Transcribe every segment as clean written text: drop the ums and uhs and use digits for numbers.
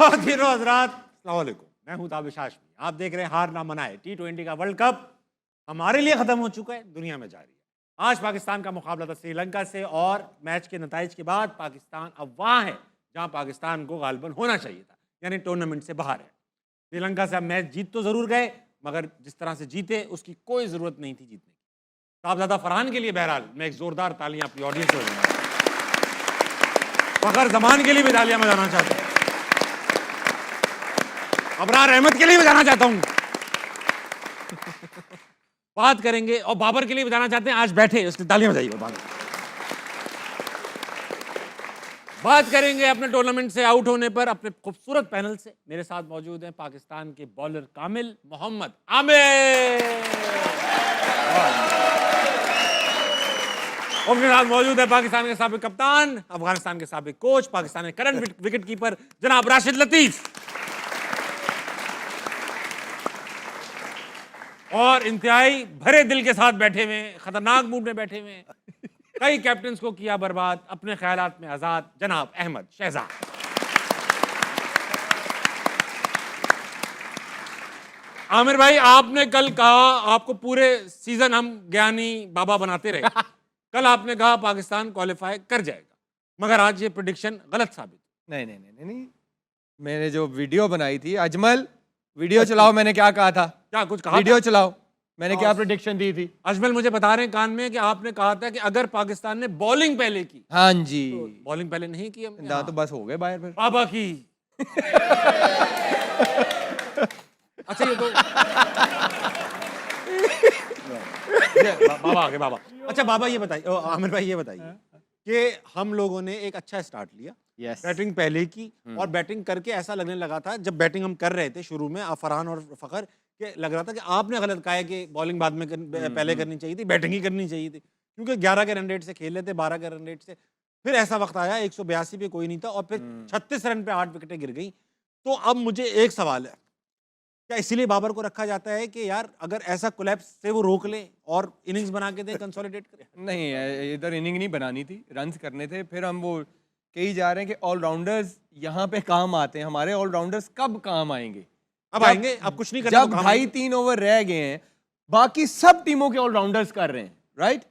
ख़वातीनो हज़रात, अस्सलाम वालेकुम। मैं हूं ताबिश हाशमी। आप देख रहे हैं हार ना मनाए। T20 का वर्ल्ड कप हमारे लिए ख़त्म हो चुका है, दुनिया में जारी है। आज पाकिस्तान का मुकाबला था श्रीलंका से और मैच के नताइज के बाद पाकिस्तान अब वहाँ है जहाँ पाकिस्तान को गालिबन होना चाहिए था, यानी टूर्नामेंट से बाहर है। श्रीलंका से अब मैच जीत तो ज़रूर गए, मगर जिस तरह से जीते उसकी कोई ज़रूरत नहीं थी जीतने की। साहबजादा फरहान के लिए बहरहाल मैं एक ज़ोरदार तालियां अपनी ऑडियंस से बजाऊंगा। फ़खर जमान के लिए भी तालियां बजाना चाहता हूँ, अबरार अहमद के लिए बजाना चाहता हूँ। बात करेंगे और बाबर के लिए बजाना चाहते हैं, आज बैठे उसकी तालियां बजाइए। बात करेंगे अपने टूर्नामेंट से आउट होने पर अपने खूबसूरत पैनल से। मेरे साथ मौजूद हैं पाकिस्तान के बॉलर कामिल मोहम्मद आमिर, उनके साथ मौजूद है पाकिस्तान के साबिक कप्तान, अफगानिस्तान के साबिक कोच, पाकिस्तान के करंट विकेट कीपर जनाब राशिद लतीफ, और इंतहाई भरे दिल के साथ बैठे हुए, खतरनाक मूड में बैठे हुए, कई कैप्टन्स को किया बर्बाद, अपने ख्यालात में आजाद, जनाब अहमद शहजाद। आमिर भाई, आपने कल कहा आपको पूरे सीजन हम ज्ञानी बाबा बनाते रहे। कल आपने कहा पाकिस्तान क्वालिफाई कर जाएगा, मगर आज ये प्रेडिक्शन गलत साबित। नहीं नहीं नहीं नहीं, मैंने जो वीडियो बनाई थी, अजमल वीडियो चलाओ, मैंने क्या कहा था? क्या कुछ कहा? वीडियो चलाओ, मैंने क्या प्रेडिक्शन दी थी? अजमल मुझे बता रहे हैं कान में कि आपने कहा था कि अगर पाकिस्तान ने बॉलिंग पहले की। हाँ जी, तो बॉलिंग पहले नहीं की हमने। हाँ। तो बस हो गए बाहर फिर। बाबा की। अच्छा ये तो बाबा आगे बाबा। अच्छा बाबा ये बताइए, आमिर भाई ये बताइए कि हम लोगों ने एक अच्छा स्टार्ट लिया, बैटिंग पहले की, और बैटिंग करके ऐसा लगने लगा था जब बैटिंग हम कर रहे थे शुरू में फरहान और फ़खर के, लग रहा था कि आपने गलत कहा है कि बॉलिंग बाद में पहले करनी चाहिए थी, बैटिंग ही करनी चाहिए थी, क्योंकि 11 के रन रेट से खेल रहे थे, 12 के रन रेट से। फिर ऐसा वक्त आया 182 पे कोई नहीं था और फिर 36 रन पे 8 विकेटें गिर गई। तो अब मुझे एक सवाल है, क्या इसीलिए बाबर को रखा जाता है कि यार अगर ऐसा कोलैप्स से वो रोक ले और इनिंग्स बना के दे, कंसोलिडेट करे? नहीं, इधर इनिंग नहीं बनानी थी, रन्स करने थे। फिर हम वो कही जा रहे हैं कि ऑलराउंडर्स यहाँ पे काम आते हैं। हमारे ऑलराउंडर्स कब काम आएंगे? अब आएंगे, अब कुछ नहीं करना जब 2.5-3 ओवर रह गए हैं, बाकी सब टीमों के ऑलराउंडर्स कर रहे हैं, राइट?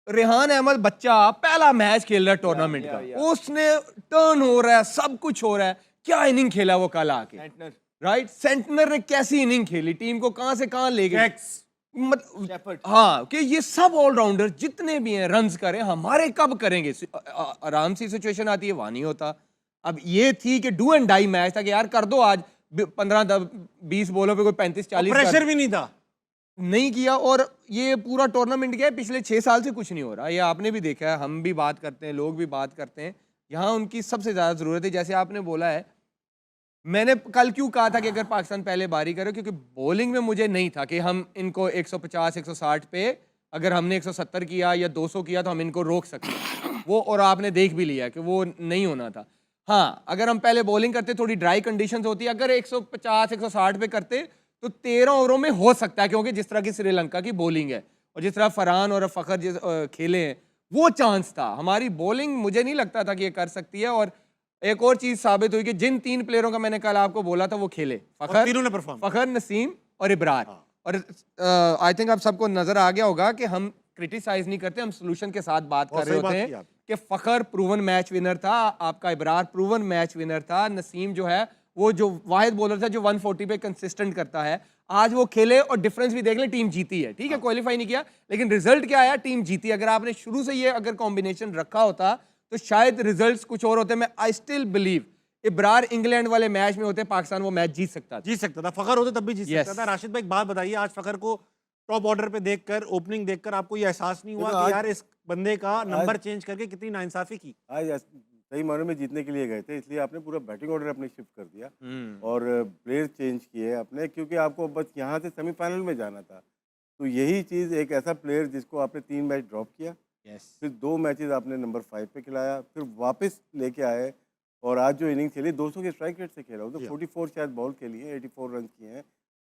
रेहान अहमद बच्चा पहला मैच खेल रहा है टूर्नामेंट का, उसने टर्न हो रहा है, सब कुछ हो रहा है, क्या इनिंग खेला वो कल आके, राइट? सेंटनर ने कैसी इनिंग खेली, टीम को कहां से कहां ले गए, हाँ, कि ये सब ऑलराउंडर जितने भी हैं रन्स करें, हमारे कब करेंगे? आराम सी सिचुएशन आती है, वहां नहीं होता। अब ये थी कि डू एंड डाई मैच था कि यार कर दो आज 15-20 बॉलों पे कोई 35-40, प्रेशर भी नहीं था, नहीं किया। और ये पूरा टूर्नामेंट गया, पिछले 6 साल से कुछ नहीं हो रहा, ये आपने भी देखा है, हम भी बात करते हैं, लोग भी बात करते हैं। यहाँ उनकी सबसे ज्यादा जरूरत है, जैसे आपने बोला है। मैंने कल क्यों कहा था कि अगर पाकिस्तान पहले बारी करे, क्योंकि बॉलिंग में मुझे नहीं था कि हम इनको 150-160 पे, अगर हमने 170 किया या 200 किया तो हम इनको रोक सकते हैं वो, और आपने देख भी लिया कि वो नहीं होना था। हाँ, अगर हम पहले बॉलिंग करते, थोड़ी ड्राई कंडीशंस होती, अगर 150-160 पे करते तो 13 ओवरों में हो सकता है, क्योंकि जिस तरह की श्रीलंका की बॉलिंग है और जिस तरह फरहान और फ़खर खेले हैं, वो चांस था। हमारी बॉलिंग मुझे नहीं लगता था कि ये कर सकती है। और एक और चीज साबित हुई कि जिन 3 प्लेयरों का मैंने कल आपको बोला था वो खेले, फ़खर, नसीम और इब्रार। और आई थिंक आप सबको नजर आ गया होगा कि हम क्रिटिसाइज नहीं करते, हम सोल्यूशन के साथ बात कर रहे होते हैं कि फ़खर प्रूवन मैच विनर था, आपका इब्रार प्रूवन मैच विनर था, नसीम जो है वो जो वाहिद बॉलर था जो 140 पे कंसिस्टेंट करता है, आज वो खेले और डिफरेंस भी देख ले, टीम जीती है। ठीक है, क्वालिफाई नहीं किया, लेकिन रिजल्ट क्या आया, टीम जीती। अगर आपने शुरू से ये अगर कॉम्बिनेशन रखा होता तो शायद रिजल्ट्स कुछ और होते। मैं I still believe Ibrar England वाले मैच में होते, पाकिस्तान वो मैच जीत सकता था, फ़खर होते तब भी जीत सकता था। राशिद भाई एक बात बताइए, आज फ़खर को टॉप ऑर्डर पे देखकर, ओपनिंग देखकर आपको ये एहसास नहीं हुआ कि यार इस बंदे का नंबर चेंज करके कितनी नाइंसाफी की? आज सही मायनों में जीतने के लिए गए थे, इसलिए आपने पूरा बैटिंग ऑर्डर अपने शिफ्ट कर दिया और प्लेयर चेंज किए अपने, क्योंकि आपको बस यहाँ से सेमीफाइनल में जाना था। तो यही चीज़, एक ऐसा प्लेयर जिसको आपने 3 मैच ड्रॉप किया, फिर 2 मैचेस आपने नंबर 5 पे खिलाया, फिर वापस लेके आए, और आज जो इनिंग खेली 200 के स्ट्राइक रेट से खेला, वो तो 44 शायद बॉल खेली है, 84 रन किए हैं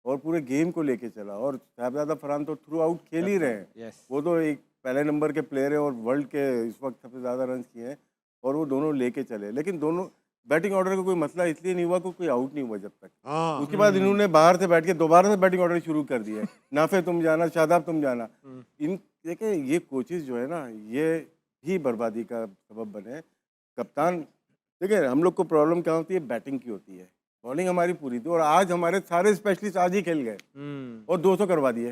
और पूरे गेम को लेके चला। और साहबजादा फरहान तो थ्रू आउट खेल ही रहे हैं, वो तो एक पहले नंबर के प्लेयर है और वर्ल्ड के इस वक्त सबसे ज़्यादा रन किए हैं, और वो दोनों लेके चले। लेकिन दोनों बैटिंग ऑर्डर का कोई मसला इसलिए नहीं हुआ कि कोई आउट नहीं हुआ जब तक। हाँ उसके बाद इन्होंने बाहर से बैठ के दोबारा से बैटिंग ऑर्डर शुरू कर दिया है। नाफे तुम जाना, शादाब तुम जाना। इन देखिए ये कोचेज जो है ना, ये ही बर्बादी का सबब बने। कप्तान देखिए, हम लोग को प्रॉब्लम क्या होती है, बैटिंग की होती है। बॉलिंग हमारी पूरी थी और आज हमारे सारे स्पेशलिस्ट आज ही खेल गए और 200 करवा दिए।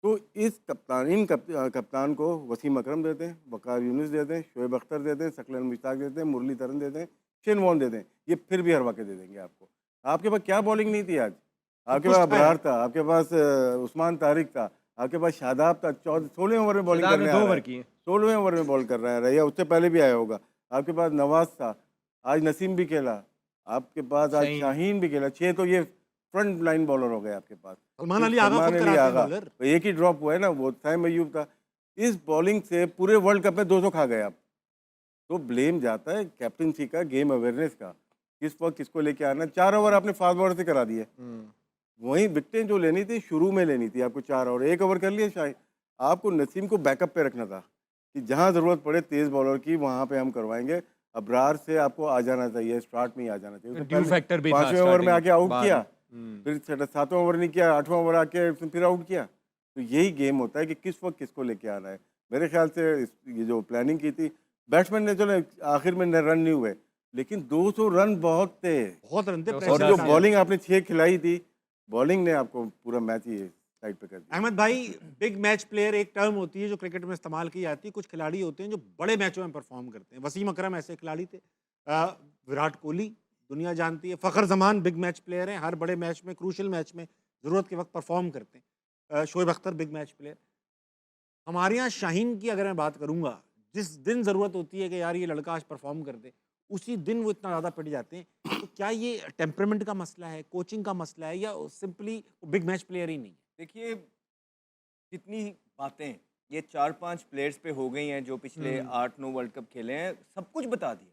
तो इस कप्तान को वसीम अकरम देते हैं, वकार यूनुस देते हैं, शोएब अख्तर देते हैं, सकलन मुश्ताक देते हैं, मुरलीधरन देते हैं, शेन वॉर्न देते हैं। ये फिर भी हरवा के दे देंगे आपको। आपके पास क्या बॉलिंग नहीं थी आज? आपके पास अबरार था, आपके पास उस्मान तारिक था, आपके पास शादाब था, 16वें ओवर में बॉलिंग करने आ रहा है, 16वें ओवर में बॉल कर रहा है, या उससे पहले भी आया होगा। आपके पास नवाज था, आज नसीम भी खेला, आपके पास आज शाहीन भी खेला। 6 तो ये फ्रंट लाइन बॉलर हो गए आपके पास। सलमान अली आगा खुद कराते हैं बॉलर। तो एक ही ड्रॉप हुआ है ना, वो साइम अयूब था। इस बॉलिंग से पूरे वर्ल्ड कप में 200 खा गए आप। तो ब्लेम जाता है कैप्टनसी का, गेम अवेयरनेस का, किस वक्त किसको लेके आना। 4 ओवर आपने फास्ट बॉलर से करा दिए। वही विकेटें जो लेनी थी शुरू में लेनी थी आपको, 4 ओवर 1 ओवर कर लिया शायद। आपको नसीम को बैकअप पे रखना था कि जहाँ ज़रूरत पड़े तेज़ बॉलर की, वहाँ पे हम करवाएंगे। अबरार से आपको आ जाना चाहिए, स्टार्ट में ही आ जाना चाहिए। ड्यू फैक्टर भी था 5वें ओवर में आके आउट बाद किया, फिर 7वां ओवर नहीं किया, 8वां ओवर आके फिर आउट किया। तो यही गेम होता है कि किस वक्त किसको लेके आना है। मेरे ख्याल से ये जो प्लानिंग की थी, बैट्समैन ने चलो आखिर में रन नहीं हुए, लेकिन 200 रन बहुत थे, बहुत रन थे। और जो बॉलिंग आपने 6 खिलाई थी, बॉलिंग ने आपको पूरा मैच ही साइड पे कर दिया। अहमद भाई, बिग मैच प्लेयर एक टर्म होती है जो क्रिकेट में इस्तेमाल की जाती है। कुछ खिलाड़ी होते हैं जो बड़े मैचों में परफॉर्म करते हैं। वसीम अकरम ऐसे खिलाड़ी थे। विराट कोहली दुनिया जानती है। Fakhar Zaman big match player हैं, हर बड़े मैच में, क्रूशल मैच में ज़रूरत के वक्त परफॉर्म करते हैं। Shoaib Akhtar big match player. हमारे यहाँ शाहीन की अगर मैं बात करूँगा, जिस दिन ज़रूरत होती है कि यार ये लड़का आज परफॉर्म कर दे, उसी दिन वो इतना ज़्यादा पिट जाते हैं। तो क्या ये टेम्परामेंट का मसला है, कोचिंग का मसला है, या सिंपली बिग मैच प्लेयर ही नहीं है? देखिए, जितनी बातें ये 4-5 प्लेयर्स पे हो गई हैं जो पिछले 8-9 वर्ल्ड कप खेले हैं, सब कुछ बता दिया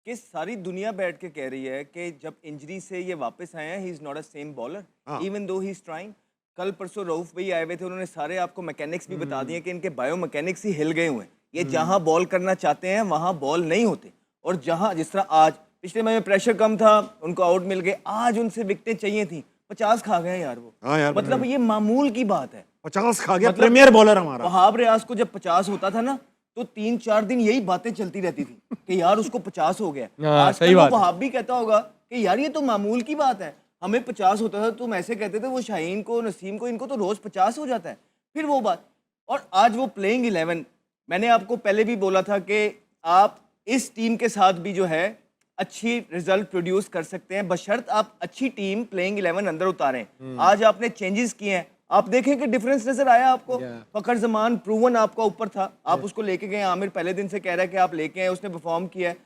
कि सारी दुनिया बैठ के कह रही है कि जब इंजरी से ये वापस आए हैं, he is not a same bowler even though he is trying. कल परसों रऊफ भाई आए हुए थे, उन्होंने सारे आपको मैकेनिक्स भी बता दिए कि इनके बायो मैकेनिक्स ही हिल गए हुए हैं। ये जहाँ बॉल करना चाहते हैं वहाँ बॉल नहीं होते, और जहाँ जिस तरह आज पिछले मैच में प्रेशर कम था, उनको आउट मिल गए, आज उनसे विकेटें चाहिए थी, 50 खा गए यार वो। हाँ यार, मतलब ये मामूल की बात है। 50 खा गया, मतलब प्रीमियर बॉलर हमारा। वहाब रियाज को जब 50 होता था ना, तो 3-4 दिन यही बातें चलती रहती थी कि यार उसको 50 हो गया। आज सही बात है। वहाब भी कहता होगा कि यार ये तो मामूल की बात है, हमें 50 होता था, तुम ऐसे कहते थे, वो शाहीन को, नसीम को, इनको तो रोज 50 हो जाता है। फिर वो बात, और आज वो प्लेइंग 11, मैंने आपको पहले भी बोला था कि आप इस टीम के साथ भी जो है अच्छी रिजल्ट प्रोड्यूस कर सकते हैं, बशर्त आप अच्छी टीम प्लेइंग 11 अंदर उतारें। आज आपने चेंजेस किए हैं, आप देखें कि डिफरेंस नजर आया आपको। फखर जमान प्रूवन आपका ऊपर था, आप उसको लेके गए। आमिर पहले दिन से कह रहा है कि आप लेके आए, उसने परफॉर्म किया है।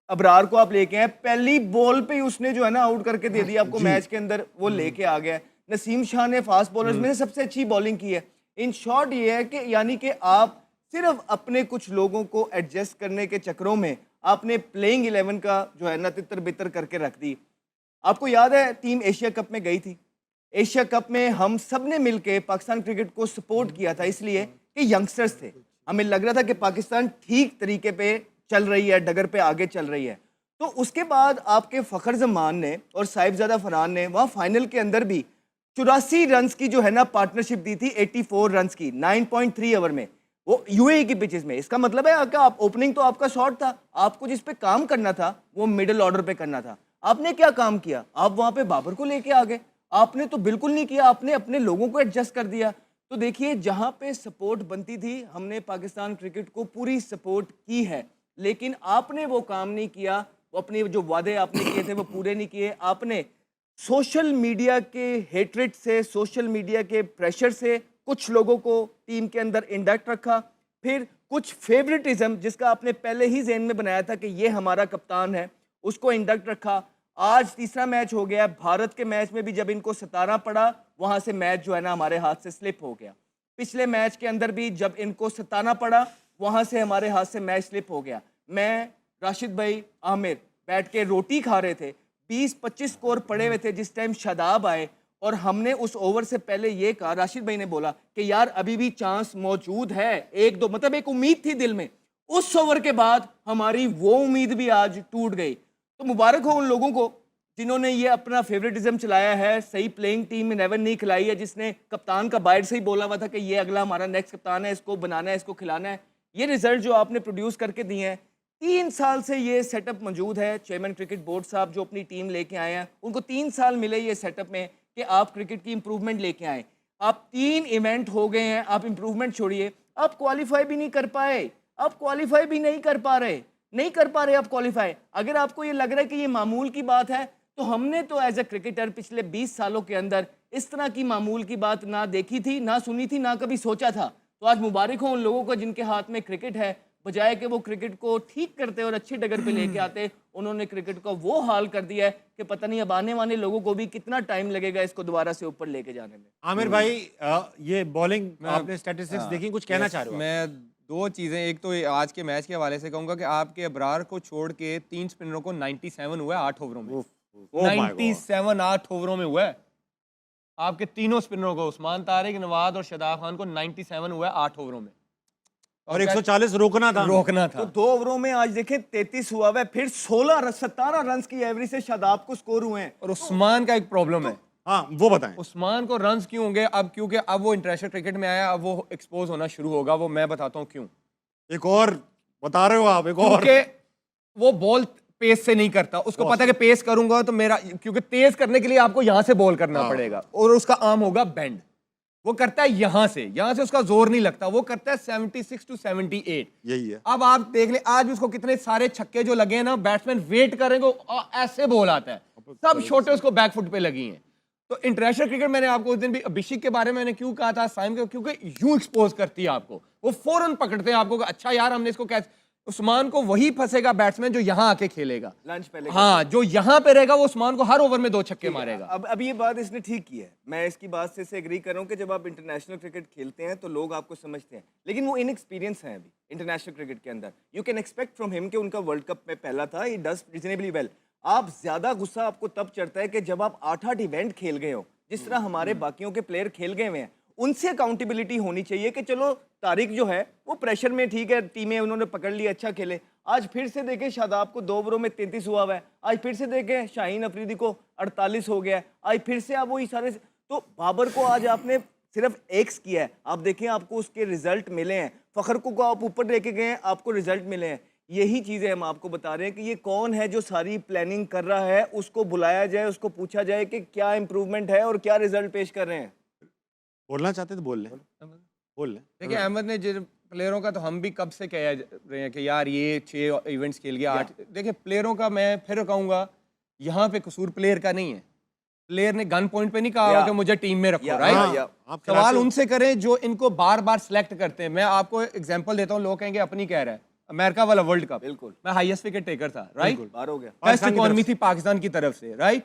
अबरार को आप लेके आए, पहली बॉल पे ही उसने जो है ना आउट करके दे दिया आपको मैच के अंदर, वो लेके आ गया। नसीम शाह ने फास्ट बॉलर्स में सबसे अच्छी बॉलिंग की है। इन शॉर्ट ये है कि यानी कि आप सिर्फ अपने कुछ लोगों को एडजस्ट करने के चक्रों में आपने प्लेइंग 11 का जो है ना तितर बितर करके रख दी। आपको याद है टीम एशिया कप में गई थी, एशिया कप में हम सब ने मिलकर पाकिस्तान क्रिकेट को सपोर्ट किया था, इसलिए कि यंगस्टर्स थे, हमें लग रहा था कि पाकिस्तान ठीक तरीके पे चल रही है, डगर पे आगे चल रही है। तो उसके बाद आपके फ़खर जमान ने और साहिबजादा फरहान ने वहाँ फाइनल के अंदर भी 84 रन की जो है ना पार्टनरशिप दी थी, 84 रन की 9.3 ओवर में, वो यूएई की पिचेस में। इसका मतलब है कि आप ओपनिंग तो आपका शॉट था, आपको जिस पे काम करना था वो मिडिल ऑर्डर पे करना था। आपने क्या काम किया? आप वहाँ पे बाबर को लेके आ गए। आपने तो बिल्कुल नहीं किया, आपने अपने लोगों को एडजस्ट कर दिया। तो देखिए, जहाँ पे सपोर्ट बनती थी, हमने पाकिस्तान क्रिकेट को पूरी सपोर्ट की है, लेकिन आपने वो काम नहीं किया, वो अपने जो वादे आपने किए थे वो पूरे नहीं किए। आपने सोशल मीडिया के हेट्रेड से, सोशल मीडिया के प्रेशर से कुछ लोगों को टीम के अंदर इंडक्ट रखा, फिर कुछ फेवरेटिज्म जिसका आपने पहले ही ज़हन में बनाया था कि ये हमारा कप्तान है, उसको इंडक्ट रखा। आज तीसरा मैच हो गया, भारत के मैच में भी जब इनको सताना पड़ा, वहाँ से मैच जो है ना हमारे हाथ से स्लिप हो गया। पिछले मैच के अंदर भी जब इनको सताना पड़ा, वहाँ से हमारे हाथ से मैच स्लिप हो गया। मैं, राशिद भाई, आमिर बैठ के रोटी खा रहे थे, 20-25 स्कोर पड़े हुए थे जिस टाइम शादाब आए, और हमने उस ओवर से पहले ये कहा, राशिद भाई ने बोला कि यार अभी भी चांस मौजूद है, 1-2, मतलब एक उम्मीद थी दिल में। उस ओवर के बाद हमारी वो उम्मीद भी आज टूट गई। तो मुबारक हो उन लोगों को जिन्होंने ये अपना फेवरेटिज्म चलाया है, सही प्लेइंग टीम 11 नहीं खिलाई है, जिसने कप्तान का बाहर से ही बोला हुआ था कि ये अगला हमारा नेक्स्ट कप्तान है, इसको बनाना है, इसको खिलाना है। ये रिजल्ट जो आपने प्रोड्यूस करके दिए हैं, 3 साल से ये सेटअप मौजूद है। चेयरमैन क्रिकेट बोर्ड साहब जो अपनी टीम लेके आए हैं, उनको 3 साल मिले ये सेटअप में कि आप क्रिकेट की इंप्रूवमेंट लेके आए। आप 3 इवेंट हो गए हैं, आप इंप्रूवमेंट छोड़िए, आप क्वालिफाई भी नहीं कर पाए, आप क्वालिफाई भी नहीं कर पा रहे, नहीं कर पा रहे आप क्वालिफाई। अगर आपको ये लग रहा है कि ये मामूल की बात है, तो हमने तो एज ए क्रिकेटर पिछले 20 सालों के अंदर इस तरह की मामूल की बात ना देखी थी, ना सुनी थी, ना कभी सोचा था। तो आज मुबारक हो उन लोगों को जिनके हाथ में क्रिकेट है, बजाय कि वो क्रिकेट को ठीक करते और अच्छी डगर पे लेके आते, उन्होंने क्रिकेट को वो हाल कर दिया है कि पता नहीं अब आने वाले लोगों को भी कितना टाइम लगेगा इसको दोबारा से ऊपर लेके जाने में। आमिर भाई, ये बॉलिंग आपने स्टैटिस्टिक्स देखी, कुछ कहना चाह रहे हो आप? मैं 2 चीज़ें, एक तो ये आज के मैच के हवाले से कहूँगा कि आपके अबरार को छोड़ के 3 स्पिनरों को 97 हुआ है 8 ओवरों में। Oh my God. 97 8 ओवरों में हुआ है। आपके तीनों स्पिनरों को, उस्मान तारिक, नवाज और शादाब खान को 97 हुआ है 8 ओवरों में। और 140 रोकना था, रोकना तो था। 2 ओवरों में आज देखें 33 हुआ है, फिर 17 रन की एवरेज से शादाब को स्कोर हुए हैं। और उस्मान का एक प्रॉब्लम है। हाँ वो बताएं। उस्मान को रन्स क्यों होंगे अब? क्योंकि अब वो इंटरनेशनल क्रिकेट में आया, अब वो एक्सपोज होना शुरू होगा। वो मैं बताता हूँ क्यों। एक और बता रहे हो आप, एक और? क्योंकि वो बॉल पेस से नहीं करता, उसको पता है कि पेस करूंगा तो मेरा, क्योंकि तेज करने के लिए आपको यहां से बॉल करना पड़ेगा और उसका आर्म होगा बेंड। वो करता है यहां से उसका जोर नहीं लगता, वो करता है 76 to 78। यही है। अब आप देख ले, आज भी उसको कितने सारे छक्के जो लगे हैं ना, बैट्समैन वेट करेंगे, ऐसे बॉल आता है, सब छोटे उसको बैकफुट पे लगी हैं। तो इंटरनेशनल क्रिकेट, मैंने आपको उस दिन भी अभिषेक के बारे में मैंने क्यों कहा था साइम के, क्योंकि यूं एक्सपोज करती है आपको, वो फौरन पकड़ते हैं आपको, अच्छा यार हमने इसको कैसे। उस्मान को वही फंसेगा बैट्समैन जो यहां आके खेलेगा, लंच पहले हाँ, जो यहां पे रहेगा वो उस्मान को हर ओवर में 2 छक्के मारेगा। अब ये बात इसने ठीक की है, मैं इसकी बात से एग्री कर रहा हूँ कि जब आप इंटरनेशनल क्रिकेट खेलते हैं तो लोग आपको समझते हैं, लेकिन वो इनएक्सपीरियंस है अभी इंटरनेशनल क्रिकेट के अंदर। You can expect from him कि उनका वर्ल्ड कप में पहला था, ही डज रीजनेबली वेल। आप ज्यादा गुस्सा आपको तब चढ़ता है कि जब आप 8-8 इवेंट खेल गए हो, जिस तरह हमारे बाकियों के प्लेयर खेल गए हुए हैं। उनसे अकाउंटेबिलिटी होनी चाहिए कि चलो तारिक जो है वो प्रेशर में, ठीक है, टीमें उन्होंने पकड़ ली, अच्छा खेले। आज फिर से देखें शादाब को 2 ओवरों में 33 हुआ हुआ है, आज फिर से देखें शाहीन अफरीदी को 48 हो गया है, आज फिर से आप वही सारे। तो बाबर को आज आपने सिर्फ एक्स किया है, आप देखें आपको उसके रिजल्ट मिले हैं। फखर को आप ऊपर लेके गए हैं, आपको रिजल्ट मिले हैं। यही चीज़ें हम आपको बता रहे हैं कि ये कौन है जो सारी प्लानिंग कर रहा है, उसको बुलाया जाए, उसको पूछा जाए कि क्या इंप्रूवमेंट है और क्या रिजल्ट पेश कर रहे हैं। बोलना चाहते तो बोल लें, बोल लें। देखिए अहमद ने जिन प्लेयरों का, तो हम भी कब से कह रहे हैं कि यार ये 6 इवेंट्स खेल गया, 8। देखिए प्लेयरों का मैं फिर कहूँगा, यहाँ पे कसूर प्लेयर का नहीं है। प्लेयर ने गन पॉइंट पे नहीं कहा कि मुझे टीम में रखो, राइट? सवाल उनसे करें जो इनको बार बार सिलेक्ट करते हैं। मैं आपको एग्जांपल देता हूँ, लोग कहेंगे अपनी कह रहा है, अमेरिका वाला वर्ल्ड कप, बिल्कुल मैं हाईएस्ट विकेट टेकर था, राइट? बार हो गया, बेस्ट इकोनॉमी थी पाकिस्तान की तरफ से, राइट?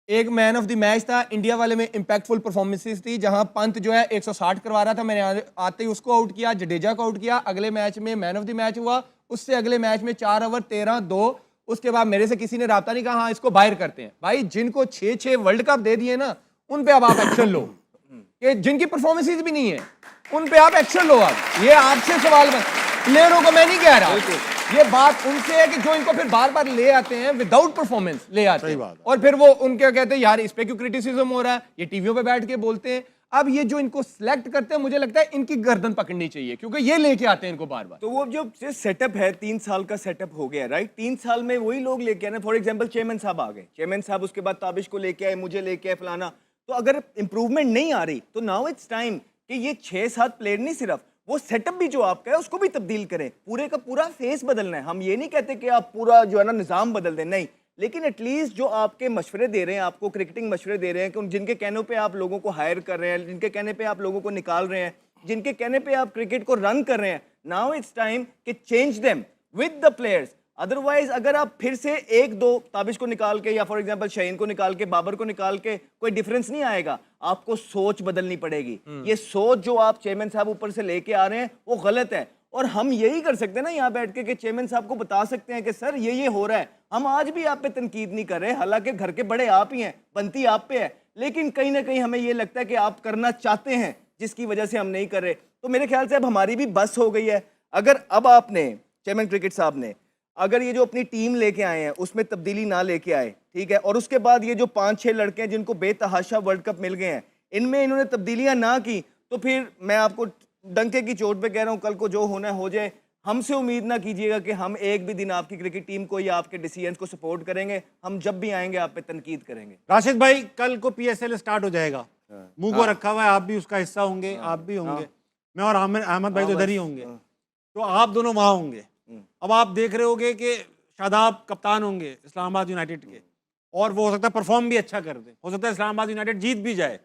एक मैन ऑफ द मैच था, इंडिया वाले में इंपैक्टफुल परफॉर्मेंसेस थी, जहां पंत जो है 160 करवा रहा था, मैंने आते ही उसको आउट किया, जडेजा को आउट किया, अगले मैच में मैन ऑफ द मैच हुआ, उससे अगले मैच में 4 ओवर 13-2। उसके बाद मेरे से किसी ने राब्ता नहीं कहा, हाँ इसको बाहर करते हैं। भाई जिनको 6-6 वर्ल्ड कप दे दिए ना, उन पे अब आप एक्शन लो, कि जिनकी परफॉर्मेंसेस भी नहीं है उन पे आप एक्शन लो। अब ये आपसे सवाल, प्लेयरों को मैं नहीं कह रहा, ये बात उनसे है कि जो इनको फिर बार बार ले आते हैं विदाउट परफॉर्मेंस, ले आते हैं और फिर वो उनके कहते हैं यार इस पे क्यों क्रिटिसिज्म हो रहा है, ये टीवियों पे बैठ के बोलते हैं। अब ये जो इनको सिलेक्ट करते हैं, मुझे लगता है इनकी गर्दन पकड़नी चाहिए, क्योंकि ये लेके आते हैं इनको बार बार। तो वो जो सेटअप है 3 साल का सेटअप हो गया, राइट? 3 साल में वही लोग लेके आए। फॉर एग्जांपल चेयरमैन साहब आ गए, चेयरमैन साहब उसके बाद ताबिश को लेके आए, मुझे लेके आए, फलाना। तो अगर इंप्रूवमेंट नहीं आ रही तो नाउ इट्स टाइम कि ये 6-7 प्लेयर नहीं, सिर्फ वो सेटअप भी जो आपका है उसको भी तब्दील करें, पूरे का पूरा फेस बदलना है। हम ये नहीं कहते कि आप पूरा जो है ना निज़ाम बदल दें, नहीं, लेकिन एटलीस्ट जो आपके मशवरे दे रहे हैं, आपको क्रिकेटिंग मशवरे दे रहे हैं, कि जिनके कहने पे आप लोगों को हायर कर रहे हैं, जिनके कहने पे आप लोगों को निकाल रहे हैं, जिनके कहने पे आप क्रिकेट को रन कर रहे हैं, नाउ इट्स टाइम कि change them with the players. Otherwise अगर आप फिर से 1-2 ताबिश को निकाल के या फॉर एग्जांपल शाहीन को निकाल के, बाबर को निकाल के कोई डिफरेंस नहीं आएगा। आपको सोच बदलनी पड़ेगी। ये सोच जो आप चेयरमैन साहब ऊपर से लेके आ रहे हैं वो गलत है। और हम यही कर सकते हैं ना यहाँ बैठ के कि चेयरमैन साहब को बता सकते हैं कि सर ये हो रहा है। हम आज भी आप पे तनकीद नहीं कर रहे, हालांकि घर के बड़े आप ही हैं, बनती आप पे है, लेकिन कहीं ना कहीं हमें ये लगता है कि आप करना चाहते हैं, जिसकी वजह से हम नहीं कर रहे। तो मेरे ख्याल से अब हमारी भी बस हो गई है। अगर अब आपने चेयरमैन क्रिकेट साहब ने अगर ये जो अपनी टीम लेके आए हैं उसमें तब्दीली ना लेके आए, ठीक है, और उसके बाद ये जो 5-6 लड़के हैं जिनको बेतहाशा वर्ल्ड कप मिल गए हैं, इनमें इन्होंने तब्दीलियां ना की, तो फिर मैं आपको डंके की चोट पे कह रहा हूँ, कल को जो होना है हो जाए। हमसे उम्मीद ना कीजिएगा कि हम एक भी दिन आपकी क्रिकेट टीम को या आपके डिसीजंस को सपोर्ट करेंगे। हम जब भी आएंगे आप पे तनकीद करेंगे। राशिद भाई, कल को PSL स्टार्ट हो जाएगा, मुंह को रखा हुआ है, आप भी उसका हिस्सा होंगे, आप भी होंगे, मैं और अहमद भाई तो इधर ही होंगे, तो आप दोनों वहां होंगे। अब आप देख रहे होगे कि शादाब कप्तान होंगे इस्लामाबाद यूनाइटेड के, और वो हो सकता है परफॉर्म भी अच्छा कर दे, हो सकता है इस्लामाबाद यूनाइटेड जीत भी जाए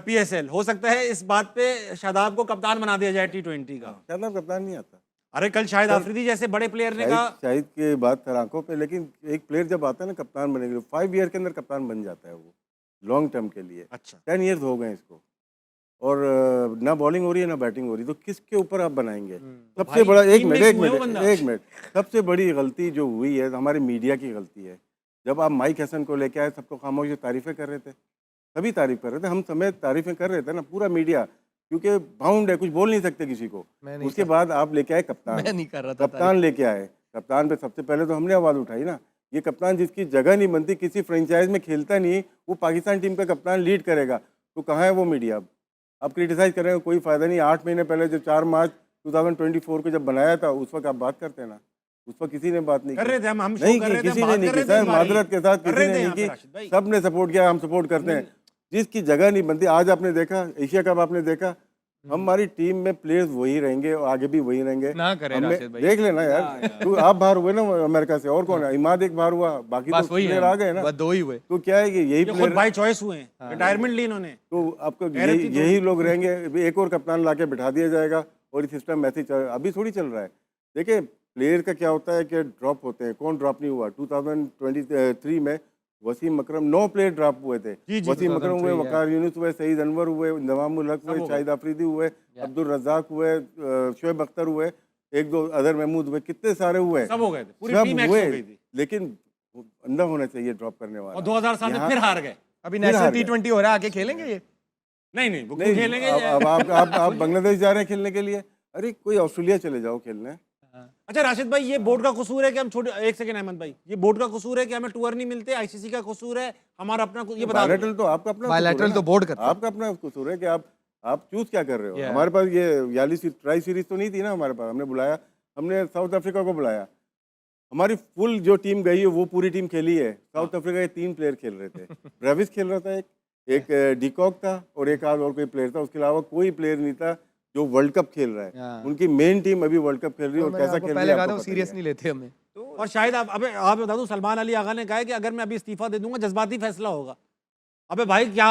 PSL, हो सकता है इस बात पे शादाब को कप्तान बना दिया जाए T20 का। शादाब कप्तान नहीं आता। अरे कल शाहिद आफरीदी जैसे बड़े प्लेयर ने कहा, शाहिद की बात कर आंखों पे, लेकिन एक प्लेयर जब आता है ना कप्तान बनने के लिए 5 ईयर के अंदर कप्तान बन जाता है वो, लॉन्ग टर्म के लिए। अच्छा 10 ईयर्स हो गए इसको, और ना बॉलिंग हो रही है ना बैटिंग हो रही, तो किसके ऊपर आप बनाएंगे? सबसे बड़ा एक मिनट सबसे बड़ी गलती जो हुई है हमारे मीडिया की गलती है। जब आप माइक हसन को लेके आए, सबको खामोश तारीफें कर रहे थे, सभी तारीफ कर रहे थे, हम समेत तारीफें कर रहे थे ना, पूरा मीडिया, क्योंकि बाउंड है, कुछ बोल नहीं सकते किसी को। उसके बाद आप लेके आए कप्तान, मैं नहीं कर रहा था कप्तान लेके आए, कप्तान पे सबसे पहले तो हमने आवाज़ उठाई ना, ये कप्तान जिसकी जगह नहीं बनती, किसी फ्रेंचाइज में खेलता नहीं, वो पाकिस्तान टीम का कप्तान लीड करेगा, तो कहाँ है वो मीडिया? अब क्रिटिसाइज करेंगे कोई फ़ायदा नहीं। 8 महीने पहले जो 4 मार्च 2024 को जब बनाया था, उस वक्त आप बात करते हैं ना, उस वक्त किसी ने बात नहीं कर रहे थे, हम नहीं कर की, रहे थे, किसी बात ने नहीं कर की रहे थे सर, माजरत के साथ कर किसी रहे ने थे नहीं यहाँ पे राशिद की, भाई। सब ने सपोर्ट किया, हम सपोर्ट करते हैं। जिसकी जगह नहीं बनती, आज आपने देखा एशिया कप, आपने देखा हमारी टीम में प्लेयर्स वही रहेंगे और आगे भी वही रहेंगे। ना करें हमें राशिद भाई। देख लेना यार, तू आप बाहर हुए ना अमेरिका से, और कौन है? इमाद एक बाहर हुआ, बाकी बस तो वही प्लेयर आ गए है, ना। बस 2 ही हुए। तो क्या है कि यही ये खुद प्लेयर, बाई चॉइस हुए हैं, रिटायरमेंट ली इन्होंने। तो आपको गैरती यही लोग रहेंगे, एक और कप्तान लाके बिठा दिया जाएगा और ये सिस्टम ऐसे ही अभी थोड़ी चल रहा है। देखिए प्लेयर का क्या होता है कि ड्रॉप होते हैं, कौन ड्रॉप नहीं हुआ? 2023 में वसीम अकरम 9 प्लेयर ड्रॉप हुए थे। जी, वसीम अकरम हुए, वकार यूनुस हुए, सईद अनवर हुए, नवाम उल हक हुए, शाहिद आफरीदी हुए, अब्दुल रज़ाक हुए, शोएब अख्तर हुए, 1-2 अदर महमूद हुए, कितने सारे हुए, सब हो गए थे, पूरी सब टीम एक्स हुए। हो गई थी, लेकिन अंदर होना चाहिए ड्रॉप करने वाला। और 2007 में फिर हार गए। अभी फिर हार नेशनल गए। T20 हो रहा है, आके खेलेंगे ये? नहीं वो नहीं, खेलेंगे। अब आप बांग्लादेश जा रहे हैं खेलने के लिए, अरे कोई ऑस्ट्रेलिया चले जाओ खेलने। अच्छा राशिद भाई, ये बोर्ड का कसूर है कि हम छोटे, एक सेकंड अहमद भाई, ये बोर्ड का कसूर है कि हमें टूर नहीं मिलते, ICC का कसूर है, हमारा अपना ये बता दो। बायलैटरल तो आपका अपना बायलैटरल तो बोर्ड करता है। आपका अपना कसूर है कि आप चूज क्या कर रहे हो। Yeah. हमारे पास ये याली ट्राई सीरीज तो नहीं थी ना हमारे पास, हमने बुलाया, हमने साउथ अफ्रीका को बुलाया, हमारी फुल जो टीम गई है वो पूरी टीम खेली है। साउथ अफ्रीका के 3 प्लेयर खेल रहे थे, ब्रेविस खेल रहा था, एक डिकॉक था और एक आध और कोई प्लेयर था, उसके अलावा कोई प्लेयर नहीं था जो वर्ल्ड कप खेल रहा है। हाँ। उनकी मेन टीम अभी वर्ल्ड कप खेल रही है और कैसा खेल रही पहले है कहा आपको था, पता ही सीरियस है। नहीं लेते हमें। और शायद आप बता दूं, सलमान अली आगा ने कहा है कि अगर मैं अभी इस्तीफा दे दूंगा जज्बाती फैसला होगा। अबे भाई क्या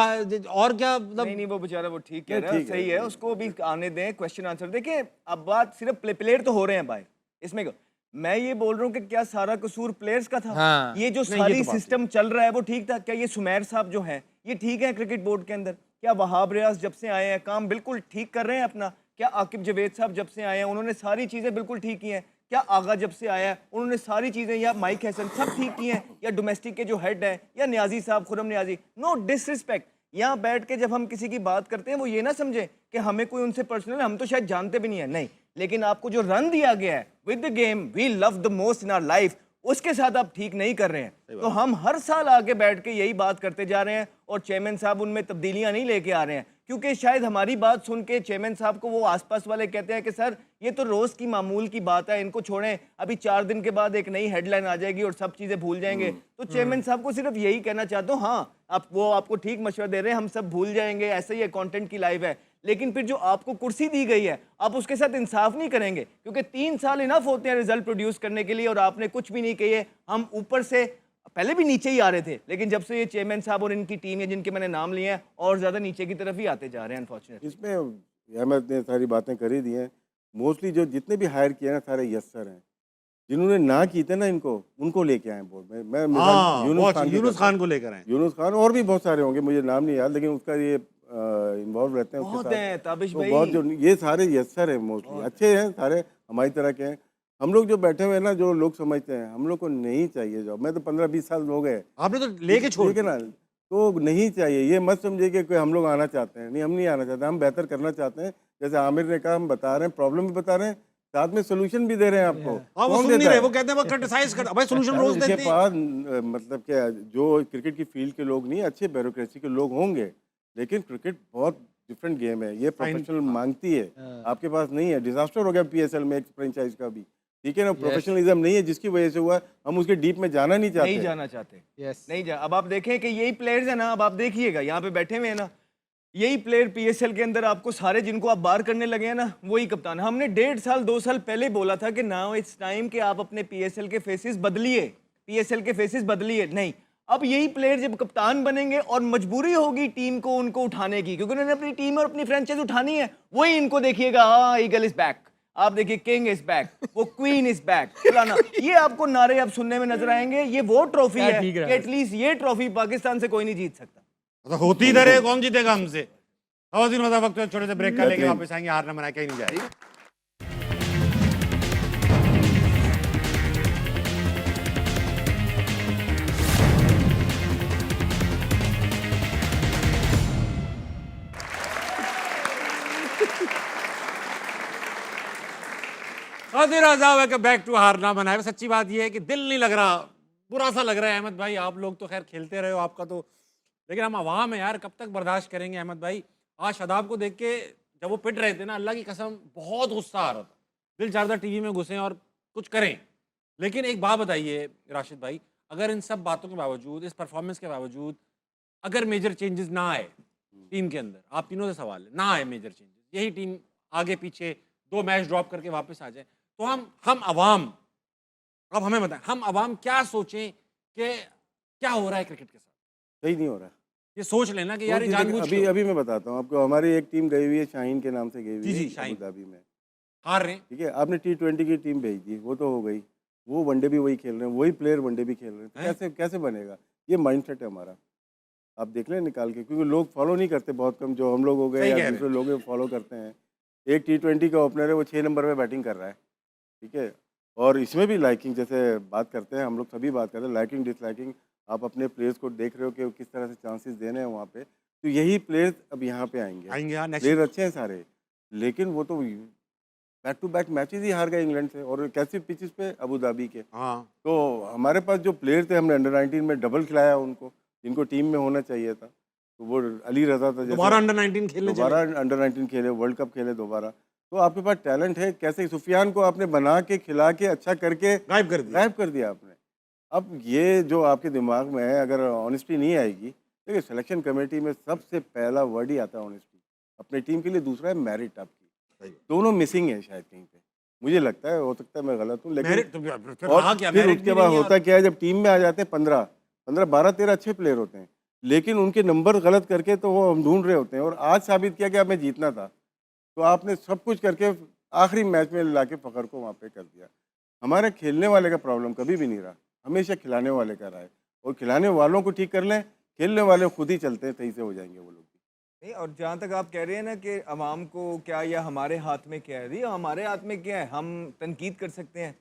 और क्या मतलब, नहीं वो बेचारा वो ठीक कह नहीं, रहा है, ठीक है, सही है, उसको भी आने दें, क्वेश्चन आंसर। देखिए अब बात सिर्फ प्लेयर तो हो रहे हैं बाहर, इसमें मैं ये बोल रहा हूँ कि क्या सारा कसूर प्लेयर्स का था? हाँ। ये जो नहीं, ये सारी तो बात सिस्टम चल रहा है वो ठीक था क्या? ये सुमेर साहब जो है ये ठीक है क्रिकेट बोर्ड के अंदर? क्या वहाब रियाज जब से आए हैं काम बिल्कुल ठीक कर रहे हैं अपना? क्या आकिब जवेद साहब जब से आए हैं उन्होंने सारी चीज़ें बिल्कुल ठीक की हैं? क्या आगा जब से आया है उन्होंने सारी चीज़ें, या माइक हैसन सब ठीक की हैं, या डोमेस्टिक के जो हेड हैं, या न्याजी साहब, खुरम न्याजी? नो डिसरिस्पेक्ट, यहाँ बैठ के जब हम किसी की बात करते हैं वो ये ना समझे कि हमें कोई उनसे पर्सनल, हम तो शायद जानते भी नहीं है, नहीं, लेकिन आपको जो रन दिया गया है with the game we love the most in our life, उसके साथ आप ठीक नहीं कर रहे हैं। तो हम हर साल आगे बैठ के यही बात करते जा रहे हैं और चेयरमैन साहब उनमें तब्दीलियां नहीं लेके आ रहे हैं, क्योंकि शायद हमारी बात सुन के चेयरमैन साहब को वो आसपास वाले कहते हैं कि सर ये तो रोज की मामूल की बात है, इनको छोड़ें, अभी 4 दिन के बाद एक नई हेडलाइन आ जाएगी और सब चीजें भूल जाएंगे। तो चेयरमैन साहब को सिर्फ यही कहना चाहता हूँ, हाँ वो आपको ठीक मशवरा दे रहे हैं, हम सब भूल जाएंगे, ऐसा ही है, कंटेंट की लाइव है, लेकिन फिर जो आपको कुर्सी दी गई है आप उसके साथ इंसाफ नहीं करेंगे, क्योंकि 3 साल इनफ होते हैं रिजल्ट प्रोड्यूस करने के लिए और आपने कुछ भी नहीं किए। हम ऊपर से पहले भी नीचे ही आ रहे थे, लेकिन जब से ये चेयरमैन साहब और इनकी टीम है जिनके मैंने नाम लिए हैं और ज़्यादा नीचे की तरफ ही आते जा रहे हैं अनफॉर्चुनेटली। इसमें अहमद ने सारी बातें कर ही दी हैं। मोस्टली जो जितने भी हायर किए ना सारे यस्सर हैं, जिन्होंने ना की थे ना इनको, उनको लेके आए बोर्ड में। मैं हाँ, यूनुस खान को लेकर आए, यूनुस खान और भी बहुत सारे होंगे, मुझे नाम नहीं याद, लेकिन उसका ये इन्वॉल्व रहते हैं बहुत उसके हैं, साथ। ताबिश तो भाई। बहुत जो ये सारे यस्सर हैं मोस्टली अच्छे हैं, सारे हमारी तरह के हैं। हम लोग जो बैठे हुए हैं ना, जो लोग समझते हैं हम लोग को नहीं चाहिए जॉब। मैं तो 15-20 साल हो गए, आपने तो लेके छोड़ ठीक है ना, तो नहीं चाहिए। ये मत समझिए कि कोई हम लोग आना चाहते हैं, नहीं, हम नहीं आना चाहते, हम बेहतर करना चाहते हैं। जैसे आमिर ने कहा, हम बता रहे हैं, प्रॉब्लम भी बता रहे हैं, साथ में सोल्यूशन भी दे रहे हैं आपको। हाँ, वो कौन सुन नहीं देता रहे, है? वो कहते हैं वो क्रिटिसाइज कर, भाई सोल्यूशन रोज इनके देते हैं। पास मतलब क्या, जो क्रिकेट की फील्ड के लोग नहीं, अच्छे ब्यूरोक्रेसी के लोग होंगे, लेकिन क्रिकेट बहुत डिफरेंट गेम है, ये प्रोफेशनल मांगती है, आपके पास नहीं है। डिजास्टर हो गया पीएसएल में एक फ्रेंचाइज का भी, ठीक है ना, प्रोफेशनलिज्म नहीं है, जिसकी वजह से हुआ, हम उसके डीप में जाना नहीं चाहते। नहीं जाना चाहते, यस नहीं जा। अब आप देखें कि यही प्लेयर्स है ना, अब आप देखिएगा यहाँ पे बैठे हुए हैं ना, यही प्लेयर पीएसएल के अंदर आपको सारे जिनको आप बाहर करने लगे हैं ना, वही कप्तान। हमने 1.5 साल 2 साल पहले बोला था कि नाउ इट्स टाइम कि आप अपने पीएसएल के फेसेस बदलिए, पीएसएल के फेसेस बदलिए। नहीं, अब यही प्लेयर जब कप्तान बनेंगे और मजबूरी होगी टीम को उनको उठाने की, क्योंकि उन्होंने अपनी टीम और अपनी फ्रेंचाइज उठानी है, वही इनको देखिएगा, हाँ ईगल इज बैक, आप देखिए किंग इज बैक, वो क्वीन इज बैक, फलाना, ये आपको नारे अब सुनने में नजर आएंगे। ये वो ट्रॉफी है ठीक कि रहा। एटलीस्ट ये ट्रॉफी पाकिस्तान से कोई नहीं जीत सकता। तो होती इधर है, कौन जीतेगा हमसे? दिन मतलब वक्त छोटे से ब्रेक का लेके बेहतरीन। वापस आएंगे, हार ना मना कहीं नहीं जाएगी। बैक टू हार ना मनाए। सच्ची बात यह है कि दिल नहीं लग रहा, बुरा सा लग रहा है अहमद भाई। आप लोग तो खैर खेलते रहे हो, आपका तो, लेकिन हम अवाम है यार, कब तक बर्दाश्त करेंगे अहमद भाई। आज शादाब को देख के जब वो पिट रहे थे ना, अल्लाह की कसम बहुत गुस्सा आ रहा था, दिल चाहता टीवी में घुसें और कुछ करें। लेकिन एक बात बताइए राशिद भाई, अगर इन सब बातों के बावजूद, इस परफॉर्मेंस के बावजूद, अगर मेजर चेंजेस ना आए टीम के अंदर, आप तीनों से सवाल है, ना आए मेजर चेंजेस, यही टीम आगे पीछे 2 मैच ड्रॉप करके वापस आ जाए, तो हम अवाम, अब हमें बताएं, हम अवाम क्या सोचें कि क्या हो रहा है क्रिकेट के साथ? सही नहीं हो रहा। ये सोच लेना कि यार ये जानबूझ अभी के अभी मैं बताता हूँ आपको, हमारी एक टीम गई हुई है शाहीन के नाम से गई हुई जी, है जी, शाहीन। अबू धाबी में, हार रहे हैं। ठीक है। आपने T20 की टीम भेज दी, वो तो हो गई, वो वनडे भी वही खेल रहे हैं, वही प्लेयर वनडे भी खेल रहे हैं, तो हैं? कैसे कैसे बनेगा? ये माइंडसेट है हमारा, आप देख लें निकाल के, क्योंकि लोग फॉलो नहीं करते, बहुत कम, जो हम लोग हो गए सही कह या रहे दूसरे लोग फॉलो करते हैं। एक T20 का ओपनर है, वो 6 नंबर पे बैटिंग कर रहा है, ठीक है। और इसमें भी लाइकिंग, जैसे बात करते हैं हम लोग, सभी बात करते हैं लाइकिंग डिसलाइकिंग, आप अपने प्लेयर्स को देख रहे हो कि वो किस तरह से चांसेस देने हैं वहाँ पे, तो यही प्लेयर्स अब यहाँ पे आएंगे हाँ, नेक्स्ट प्लेयर अच्छे हैं सारे, लेकिन वो तो बैक टू बैक मैचेस ही हार गए इंग्लैंड से, और कैसी पिचेस पे, अबू धाबी के। हाँ, तो हमारे पास जो प्लेयर थे, हमने अंडर 19 में डबल खिलाया उनको, जिनको टीम में होना चाहिए था, तो वो अली रजा था, दोबारा अंडर 19 खेलने दोबारा अंडर 19 खेले, वर्ल्ड कप खेले दोबारा, तो आपके पास टैलेंट है। कैसे सुफियान को आपने बना के खिला के अच्छा करके गायब कर दिया। गायब कर दिया आपने। अब ये जो आपके दिमाग में है, अगर ऑनेस्टी नहीं आएगी, देखिए सिलेक्शन कमेटी में सबसे पहला वर्ड ही आता है ऑनेस्टी, अपनी टीम के लिए, दूसरा है मेरिट आपकी, दोनों मिसिंग है शायद कहीं पे, मुझे लगता है, हो सकता है मैं गलत हूँ, लेकिन मेरिट तो फिर और रहा क्या? फिर मेरिट उसके भी बाद नहीं है होता क्या है, जब टीम में आ जाते हैं 15 12 13 अच्छे प्लेयर होते हैं, लेकिन उनके नंबर गलत करके तो वो हम ढूंढ रहे होते हैं, और आज साबित किया कि हमें जीतना था, तो आपने सब कुछ करके आखिरी मैच में लाके फ़खर को वहाँ पे कर दिया। हमारे खेलने वाले का प्रॉब्लम कभी भी नहीं रहा, हमेशा खिलाने वाले का रहा है, और खिलाने वालों को ठीक कर लें, खेलने वाले खुद ही चलते हैं, सही से हो जाएंगे वो लोग भी। नहीं, और जहाँ तक आप कह रहे हैं ना कि अवाम को क्या, या हमारे हाथ में क्या है, जी हमारे हाथ में क्या है, हम तनकीद कर सकते हैं।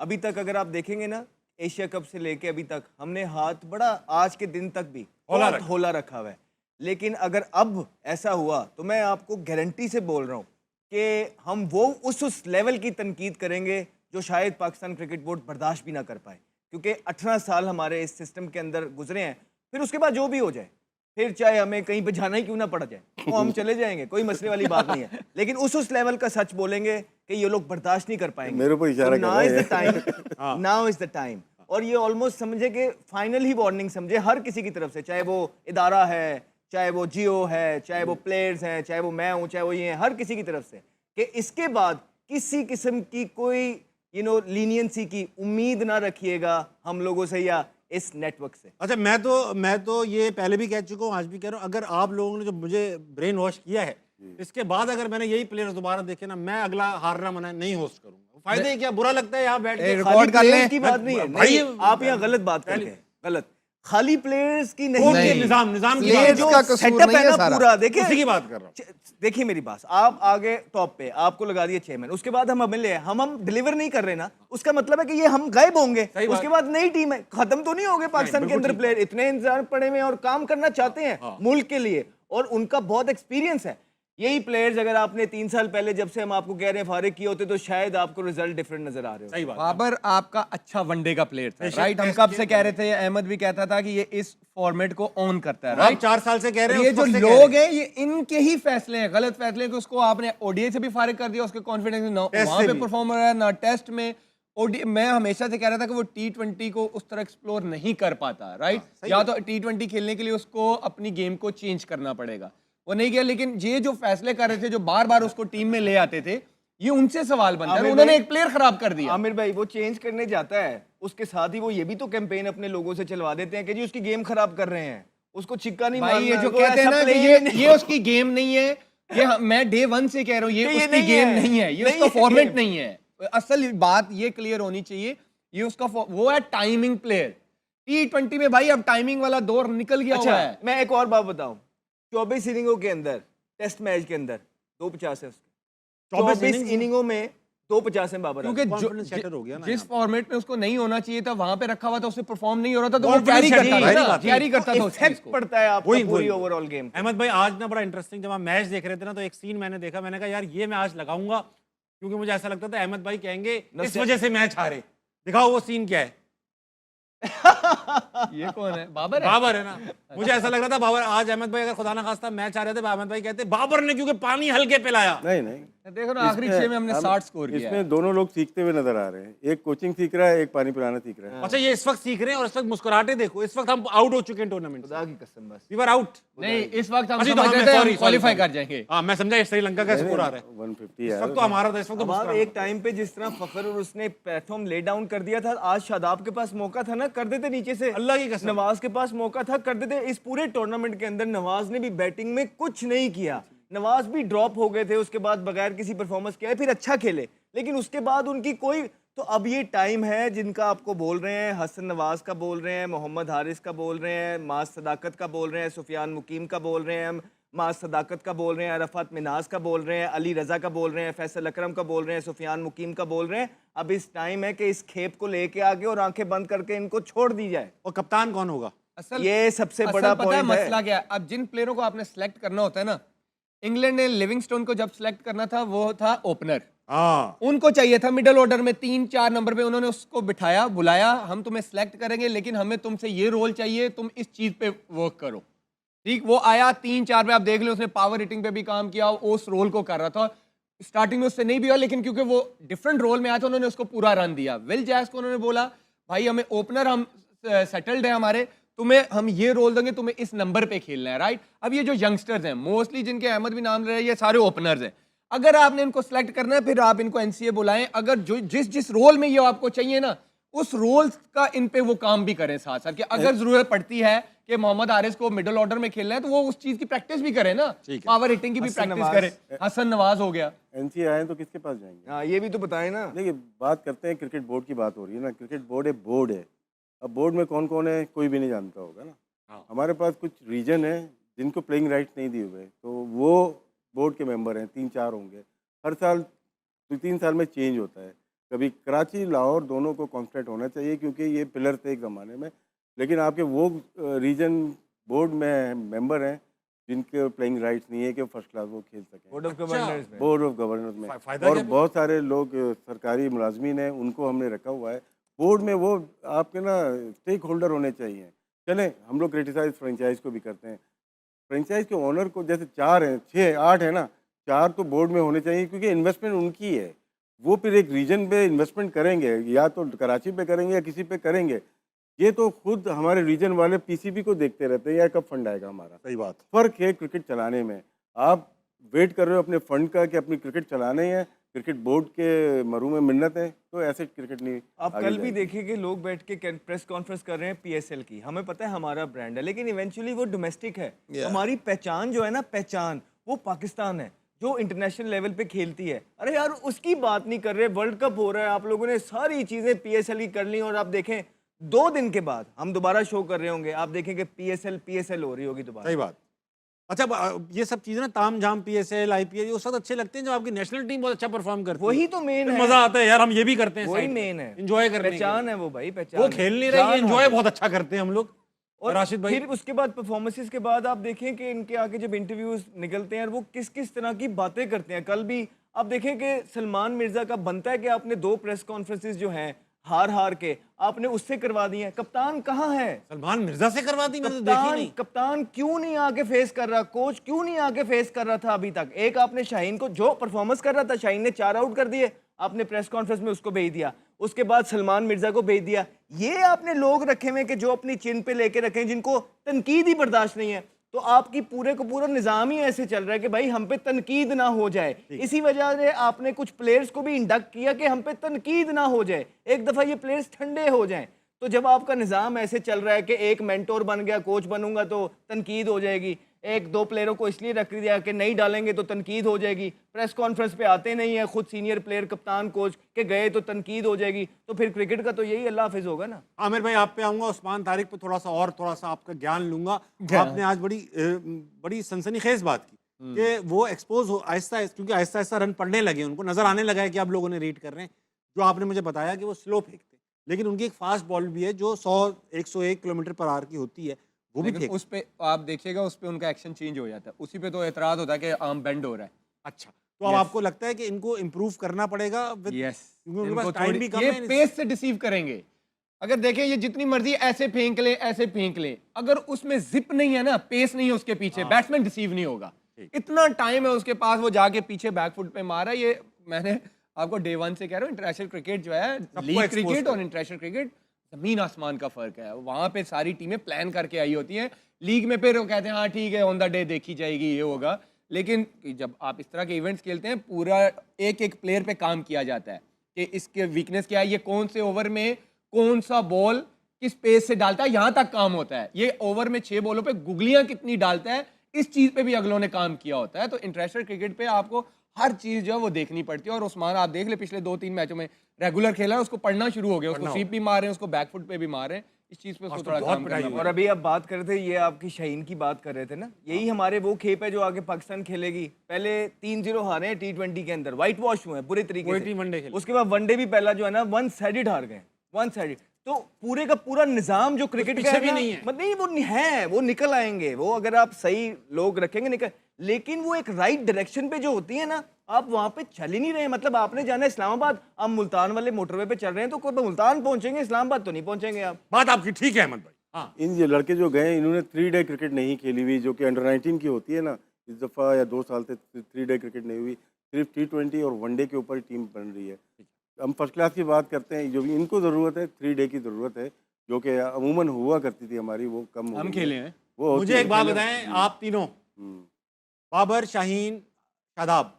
अभी तक अगर आप देखेंगे ना, एशिया कप से लेके अभी तक हमने हाथ बड़ा, आज के दिन तक भी होला बहुत होला रखा हुआ है, लेकिन अगर अब ऐसा हुआ तो मैं आपको गारंटी से बोल रहा हूँ कि हम वो उस लेवल की तनकीद करेंगे जो शायद पाकिस्तान क्रिकेट बोर्ड बर्दाश्त भी ना कर पाए, क्योंकि 18 साल हमारे इस सिस्टम के अंदर गुजरे हैं। फिर उसके बाद जो भी हो जाए, फिर चाहे हमें कहीं पे जाना ही क्यों ना पड़ जाए, तो हम चले जाएंगे, कोई मसले वाली बात नहीं है, लेकिन उस लेवल का सच बोलेंगे कि ये लोग बर्दाश्त नहीं कर पाएंगे। मेरे ऊपर इशारा कर नाउ रहे इज द हैं। Time, now is the time. और ये ऑलमोस्ट समझे कि फाइनल ही वार्निंग समझे हर किसी की तरफ से, चाहे वो इदारा है, चाहे वो जियो है, चाहे वो प्लेयर्स हैं, चाहे वो मैं हूँ, चाहे वो ये हैं, हर किसी की तरफ से, कि इसके बाद किसी किस्म की कोई लीनियंसी की उम्मीद ना रखिएगा हम लोगों से या इस नेटवर्क से। अच्छा, मैं तो ये पहले भी कह चुका हूँ, आज भी कह रहा हूँ, अगर आप लोगों ने जो मुझे ब्रेन वॉश किया है, इसके बाद अगर मैंने यही प्लेयर्स दोबारा देखे ना, मैं अगला हारना मना नहीं होस्ट करूंगा। फायदे ही क्या, बुरा लगता है यहाँ बैठ के रिकॉर्ड कर ले की बात नहीं है भाई, नहीं, आप यहाँ गलत बात कर रहे हैं, गलत। खाली प्लेयर्स की नहीं, नहीं, निजाम की ये बात जो का कसूर सेटअप नहीं है है ना सारा। पूरा, देखिए उसी की बात कर रहा हूँ। देखिए मेरी बात, आप आगे टॉप पे, आपको लगा दिए चेयरमैन, उसके बाद हम मिले, हम डिलीवर नहीं कर रहे ना, उसका मतलब है कि ये हम गायब होंगे, सही बात। उसके बाद नई टीम है, खत्म तो नहीं हो गए पाकिस्तान के अंदर प्लेयर, इतने इंतजार पड़े हुए हैं और काम करना चाहते हैं मुल्क के लिए, और उनका बहुत एक्सपीरियंस है, यही प्लेयर्स अगर आपने 3 साल पहले जब से हम आपको कह रहे हैं फारिग किए होते तो शायद आपको रिजल्ट डिफरेंट नजर आ रहे हो। सही बात। बाबर आपका अच्छा वनडे का प्लेयर था, बेशक, राइट? हम टेस्ट कब के से कह रहे थे, अहमद भी कहता था कि ये इस फॉर्मेट को ऑन करता है, हम राइट? 4 साल से कह रहे हैं, ये उस जो वक्त से कह रहे लोग हैं ये इनके ही फैसले हैं, गलत फैसले हैं कि उसको आपने ओडीआई से भी फारिग कर दिया, उसके कॉन्फिडेंस ना टेस्ट वहां से पे भी। परफॉर्म हो रहा है ना टेस्ट में। मैं हमेशा से कह रहा था कि वो T20 को उस तरह एक्सप्लोर नहीं कर पाता, राइट? सही या तो T20 खेलने के लिए उसको अपनी गेम को चेंज करना पड़ेगा, वो नहीं किया। लेकिन ये जो फैसले कर रहे थे, जो बार बार उसको टीम में ले आते थे, ये उनसे सवाल बनता है। आमिर उन्होंने भाई- एक प्लेयर खराब कर दिया। आमिर भाई वो चेंज करने जाता है, उसके साथ ही वो ये भी तो कैंपेन अपने लोगों से चलवा देते हैं कि जी उसकी गेम खराब कर रहे हैं, उसको छिक्का नहीं भाई मारना। ये जो वो कहते हैं ऐसा ना कि player नहीं- ये उसकी गेम नहीं है, मैं डे 1 से कह रहा हूँ ये कि ये उसकी नहीं गेम है। नहीं है, ये नहीं उसका है फॉर्मेट game। नहीं है। असल बात ये क्लियर होनी चाहिए, ये उसका वो है टाइमिंग प्लेयर। T20 में भाई अब टाइमिंग वाला दौर निकल गया हुआ है। अच्छा मैं एक और बात बताऊं, 24 इनिंगों के अंदर टेस्ट मैच के अंदर 250 है उसके, 24 इनिंगों में 250 है बाबर क्योंकि आजम। confidence setter हो गया ना जिस यहाँ। फॉर्मेट में उसको नहीं होना चाहिए था वहां पे रखा हुआ था, उससे परफॉर्म नहीं हो रहा था, तो वो Confidence कैरी setter, करता वही था, बात है। कैरी करता था उस चीज इफेक्ट को। पड़ता है आपका वही- पूरी वही। Overall game. अहमद भाई आज ना बड़ा इंटरेस्टिंग, जब हम मैच देख रहे थे ना तो एक सीन मैंने देखा, मैंने कहा यार ये मैं आज लगाऊंगा, क्योंकि मुझे ऐसा लगता था अहमद भाई कहेंगे इस वजह से मैच हारे। दिखाओ वो सीन क्या है। ये कौन है? बाबर है? बाबर है ना, मुझे ऐसा लग रहा था बाबर आज अहमद भाई अगर खुदा ना खास्ता मैच आ रहे थे, अहमद भाई कहते बाबर ने क्योंकि पानी हल्के पिलाया। नहीं नहीं, देखो ना आखिरी 6 में हमने 60 स्कोर किया है। इसमें दोनों लोग सीखते हुए नजर आ रहे हैं, एक कोचिंग सीख रहा है, एक पानी पिलाना सीख रहा है। अच्छा ये इस वक्त सीख रहे हैं और इस वक्त मुस्कुराहटे देखो, इस वक्त हम आउट हो चुके हैं टूर्नामेंट से, खुदा की कसम बस। We were out. नहीं, इस वक्त हम अच्छा, तो समझ हमें रहे थे sorry, हम क्वालिफाई sorry, कर जाएंगे। हाँ मैं समझा श्रीलंका का स्कोर आ रहा है 150 इस यार। वक्त, तो हमारा था इस वक्त तो अब आप मुस्कुराहट। एक टाइम पे जिस तरह फखर और उसने प्लेटफॉर्म ले डाउन कर दिया था, आज शादाब के पास मौका था ना, कर देते नीचे से। अल्लाह की कसम। नवाज के पास मौका था, कर देते। इस पूरे टूर्नामेंट के अंदर नवाज ने भी बैटिंग में कुछ नहीं किया, नवाज भी ड्रॉप हो गए थे उसके बाद, बगैर किसी परफॉर्मेंस के आए, फिर अच्छा खेले, लेकिन उसके बाद उनकी कोई। तो अब ये टाइम है जिनका आपको बोल रहे हैं, हसन नवाज का बोल रहे हैं, मोहम्मद हारिस का बोल रहे हैं, माज सदाकत का बोल रहे हैं, सुफियान मुकीम का बोल रहे हैं, माज सदाकत का बोल रहे हैं, अरफात मिनाज का बोल रहे हैं, अली रजा का बोल रहे हैं, फैसल अकरम का बोल रहे हैं, सुफियान मुकीम का बोल रहे हैं। अब इस टाइम है कि इस खेप को लेके आगे और आंखें बंद करके इनको छोड़ दी जाए। और कप्तान कौन होगा? ये सबसे बड़ा पता है पॉइंट है। मसला क्या है? अब जिन प्लेयरों को आपने सेलेक्ट करना होता है ना, इंग्लैंड ने लिविंगस्टोन को जब सेलेक्ट करना था वो था ओपनर, हाँ उनको चाहिए था मिडिल ऑर्डर में 3-4 नंबर पे, उन्होंने उसको बिठाया, बुलाया, हम तुम्हें सेलेक्ट करेंगे लेकिन हमें तुमसे ये रोल चाहिए, तुम इस चीज पे वर्क करो। ठीक, वो आया 3-4 पे, आप देख लो उसने पावर हिटिंग पे भी काम किया, उस रोल को कर रहा था। स्टार्टिंग में उससे नहीं भी हुआ, लेकिन क्योंकि वो डिफरेंट रोल में आया था उन्होंने उसको पूरा रन दिया। विल जैक्स को उन्होंने बोला भाई हमें ओपनर, हम सेटल्ड है हमारे, तुम्हें हम ये रोल देंगे, तुम्हें इस नंबर पे खेलना है, राइट? अब ये जो यंगस्टर्स हैं मोस्टली, जिनके अहमद भी नाम ले रहे हैं, ये सारे ओपनर्स हैं। अगर आपने इनको सेलेक्ट करना है फिर आप इनको एनसीए बुलाएं, अगर जो जिस रोल में ये आपको चाहिए ना, उस रोल का इन पे वो काम भी करें साथ साथ, कि अगर जरूरत पड़ती है कि मोहम्मद हारिस को मिडिल ऑर्डर में खेलना है तो वो उस चीज की प्रैक्टिस भी करे ना, पावर हिटिंग की भी हसन प्रैक्टिस नवाज। करे। हसन नवाज हो गया। एनसीए आए तो किसके पास जाएंगे? हाँ ये भी तो बताएं ना। देखिए बात करते हैं, क्रिकेट बोर्ड की बात हो रही है ना, क्रिकेट बोर्ड एक बोर्ड है। अब बोर्ड में कौन कौन है कोई भी नहीं जानता होगा ना। हाँ। हमारे पास कुछ रीजन है जिनको प्लेइंग राइट्स नहीं दिए हुए, तो वो बोर्ड के मेंबर हैं, 3-4 होंगे। हर साल 2-3 साल में चेंज होता है। कभी कराची लाहौर दोनों को कॉन्स्टेंट होना चाहिए क्योंकि ये पिलर थे एक ज़माने में, लेकिन आपके वो रीजन बोर्ड में मेंबर हैं जिनके प्लेइंग राइट्स नहीं है कि फर्स्ट क्लास वो खेल सकें बोर्ड ऑफ गवर्नर्स में। बोर्ड ऑफ गवर्नर्स में। फायदा और क्या? बहुत सारे लोग सरकारी मुलाजमीन हैं, उनको हमने रखा हुआ है बोर्ड में। वो आपके ना स्टेक होल्डर होने चाहिए। चलें, हम लोग क्रिटिसाइज फ्रेंचाइज को भी करते हैं, फ्रेंचाइज के ओनर को जैसे 4 हैं 6-8 है ना, 4 तो बोर्ड में होने चाहिए क्योंकि इन्वेस्टमेंट उनकी है। वो फिर एक रीजन पे इन्वेस्टमेंट करेंगे, या तो कराची पे करेंगे या किसी पे करेंगे। ये तो खुद हमारे रीजन वाले पीसीबी को देखते रहते हैं, या कब फंड आएगा हमारा। सही बात। फ़र्क है क्रिकेट चलाने में। आप वेट कर रहे हो अपने फंड का कि अपनी क्रिकेट चलाने हैं, क्रिकेट बोर्ड के मरू में मिन्नत है, तो ऐसे क्रिकेट नहीं। आप आगे कल भी जाएगी। देखिए कि लोग बैठ के प्रेस कॉन्फ्रेंस कर रहे हैं पीएसएल की। हमें पता है हमारा ब्रांड है, लेकिन इवेंचुअली वो डोमेस्टिक है। हमारी पहचान जो है ना, पहचान वो पाकिस्तान है जो इंटरनेशनल लेवल पे खेलती है। अरे यार उसकी बात नहीं कर रहे। वर्ल्ड कप हो रहा है, आप लोगों ने सारी चीजें पीएसएल की कर ली, और आप देखें 2 दिन के बाद हम दोबारा शो कर रहे होंगे, आप देखें कि पीएसएल हो रही होगी दोबारा। सही बात। अच्छा ये सब चीजें ना ताम झाम पीएसएल आईपीएल उस वक्त अच्छे लगते हैं जब आपकी नेशनल टीम बहुत अच्छा परफॉर्म करती है। वही तो मेन है, मजा आता है यार, हम ये भी करते हैं, वही मेन है, एंजॉय करने के लिए। पहचान है वो भाई, पहचान वो है। खेल नहीं रही है, जान एंजॉय है। बहुत अच्छा करते हैं हम लोग। और राशिद भाई? फिर उसके बाद परफॉर्मेंसेस के बाद आप देखें कि इनके आगे जब इंटरव्यूज निकलते हैं वो किस किस तरह की बातें करते हैं। कल भी आप देखें कि सलमान मिर्जा का बनता है कि आपने 2 प्रेस कॉन्फ्रेंसेस जो हैं हार हार के आपने उससे करवा दी हैं। कप्तान कहाँ है? सलमान मिर्जा से करवा दी, मैंने तो देखी नहीं। कप्तान क्यों नहीं आके फेस कर रहा? कोच क्यों नहीं आके फेस कर रहा था अभी तक? एक आपने शाहीन को जो परफॉर्मेंस कर रहा था, शाहीन ने 4 आउट कर दिए, आपने प्रेस कॉन्फ्रेंस में उसको भेज दिया। उसके बाद सलमान मिर्जा को भेज दिया। ये आपने लोग रखे हुए कि जो अपनी चिन पे लेके रखे हैं, जिनको तनकीद ही बर्दाश्त नहीं है। तो आपकी पूरे को पूरा निज़ाम ही ऐसे चल रहा है कि भाई हम पे तनकीद ना हो जाए। इसी वजह से आपने कुछ प्लेयर्स को भी इंडक्ट किया कि हम पे तनकीद ना हो जाए, एक दफ़ा ये प्लेयर्स ठंडे हो जाएं। तो जब आपका निज़ाम ऐसे चल रहा है कि एक मेंटोर बन गया, कोच बनूंगा तो तनकीद हो जाएगी, 1-2 प्लेयरों को इसलिए रख दिया कि नहीं डालेंगे तो तनकीद हो जाएगी, प्रेस कॉन्फ्रेंस पे आते नहीं है खुद सीनियर प्लेयर कप्तान कोच के गए तो तनकीद हो जाएगी, तो फिर क्रिकेट का तो यही अल्लाह हाफिज होगा ना। आमिर भाई आप पे आऊंगा, उस्मान तारिक पे थोड़ा सा आपका ज्ञान लूंगा। आपने आज बड़ी सनसनीखेज बात की कि वो एक्सपोज हो आहिस्ता, क्योंकि आहिस्ता आहिस्ता रन पड़ने लगे, उनको नजर आने लगा है कि अब लोगों ने रीड कर रहे हैं। जो आपने मुझे बताया कि वो स्लो फेंकते, लेकिन उनकी एक फास्ट बॉल भी है जो 100-101 किलोमीटर पर आवर की होती है, वो भी फेंक। उस पे आप देखिएगा, उस पे उनका एक्शन चेंज हो जाता है, उसी पे तो एतराज होता है कि आर्म बेंड हो रहा है। अच्छा, तो अब आपको लगता है कि इनको इम्प्रूव करना पड़ेगा? यस, क्योंकि उनके पास टाइम भी कम ये है। पेस से डिसीव करेंगे। अगर देखें ये जितनी मर्जी ऐसे फेंक ले, ऐसे फेंक ले, अगर उसमें जिप नहीं है ना, पेस नहीं है उसके पीछे, बैट्समैन डिसीव नहीं होगा। इतना टाइम है उसके पास, वो जाके पीछे बैकफुट पे मारा। ये मैंने आपको डे 1 से कह रहा हूँ, इंटरनेशनल क्रिकेट जो है, लीग क्रिकेट और इंटरनेशनल क्रिकेट जमीन आसमान का फर्क है। वहां पे सारी टीमें प्लान करके आई होती हैं, लीग में फिर वो कहते हैं हाँ ठीक है ऑन द डे देखी जाएगी, ये होगा। लेकिन जब आप इस तरह के इवेंट्स खेलते हैं, पूरा एक एक प्लेयर पे काम किया जाता है कि इसके वीकनेस क्या है, ये कौन से ओवर में कौन सा बॉल किस पेस से डालता है, यहाँ तक काम होता है। ये ओवर में 6 बॉलों पे गुगलियां कितनी डालता है, इस चीज पे भी अगलों ने काम किया होता है। तो इंटरनेशनल क्रिकेट पे आपको हर चीज जो है वो देखनी पड़ती है। और उस्मान आप देख ले, पिछले 2-3 मैचों में रेगुलर खेला है, उसको पढ़ना शुरू हो गया, उसको स्वीप भी मार रहे हैं, उसको बैकफुट पे भी मार रहे हैं। इस चीज पे उसको थोड़ा काम करना और अभी आप बात कर रहे थे, ये आपकी शाहीन की बात कर रहे थे ना, यही हमारे वो खेप है जो आगे पाकिस्तान खेलेगी। पहले 3-0 हारे हैं T20 के अंदर, व्हाइट वॉश हुए हैं पूरे तरीके से। वनडे खेले, उसके बाद वनडे भी पहला जो है ना 1 साइडेड हार गए, 1 साइडेड। तो पूरे का पूरा निजाम जो क्रिकेट का भी नहीं है, मतलब नहीं, वो है, वो निकल आएंगे वो, अगर आप सही लोग रखेंगे निकल। लेकिन वो एक राइट डायरेक्शन पे जो होती है ना, आप वहां पे चल ही नहीं रहे। मतलब आपने जाना इस्लामाबाद, आप मुल्तान वाले मोटरवे पे चल रहे हैं, तो कोई मुल्तान पहुंचेंगे, इस्लामाबाद तो नहीं पहुंचेंगे आप। बात आपकी ठीक है अहमद भाई। हाँ, इन ये लड़के जो गए इन्होंने 3 डे क्रिकेट नहीं खेली हुई, जो कि अंडर 19 की होती है ना। इस दफ़ा या 2 साल से 3 डे क्रिकेट नहीं हुई, सिर्फ T20 और वनडे के ऊपर टीम बन रही है। हम फर्स्ट क्लास की बात करते हैं, जो भी इनको ज़रूरत है 3 डे की ज़रूरत है, जो कि अमूमन हुआ करती थी हमारी, वो कम हो हम गई है। खेले हैं। वो मुझे एक बात बताएं, आप तीनों, बाबर, शाहीन, शादाब,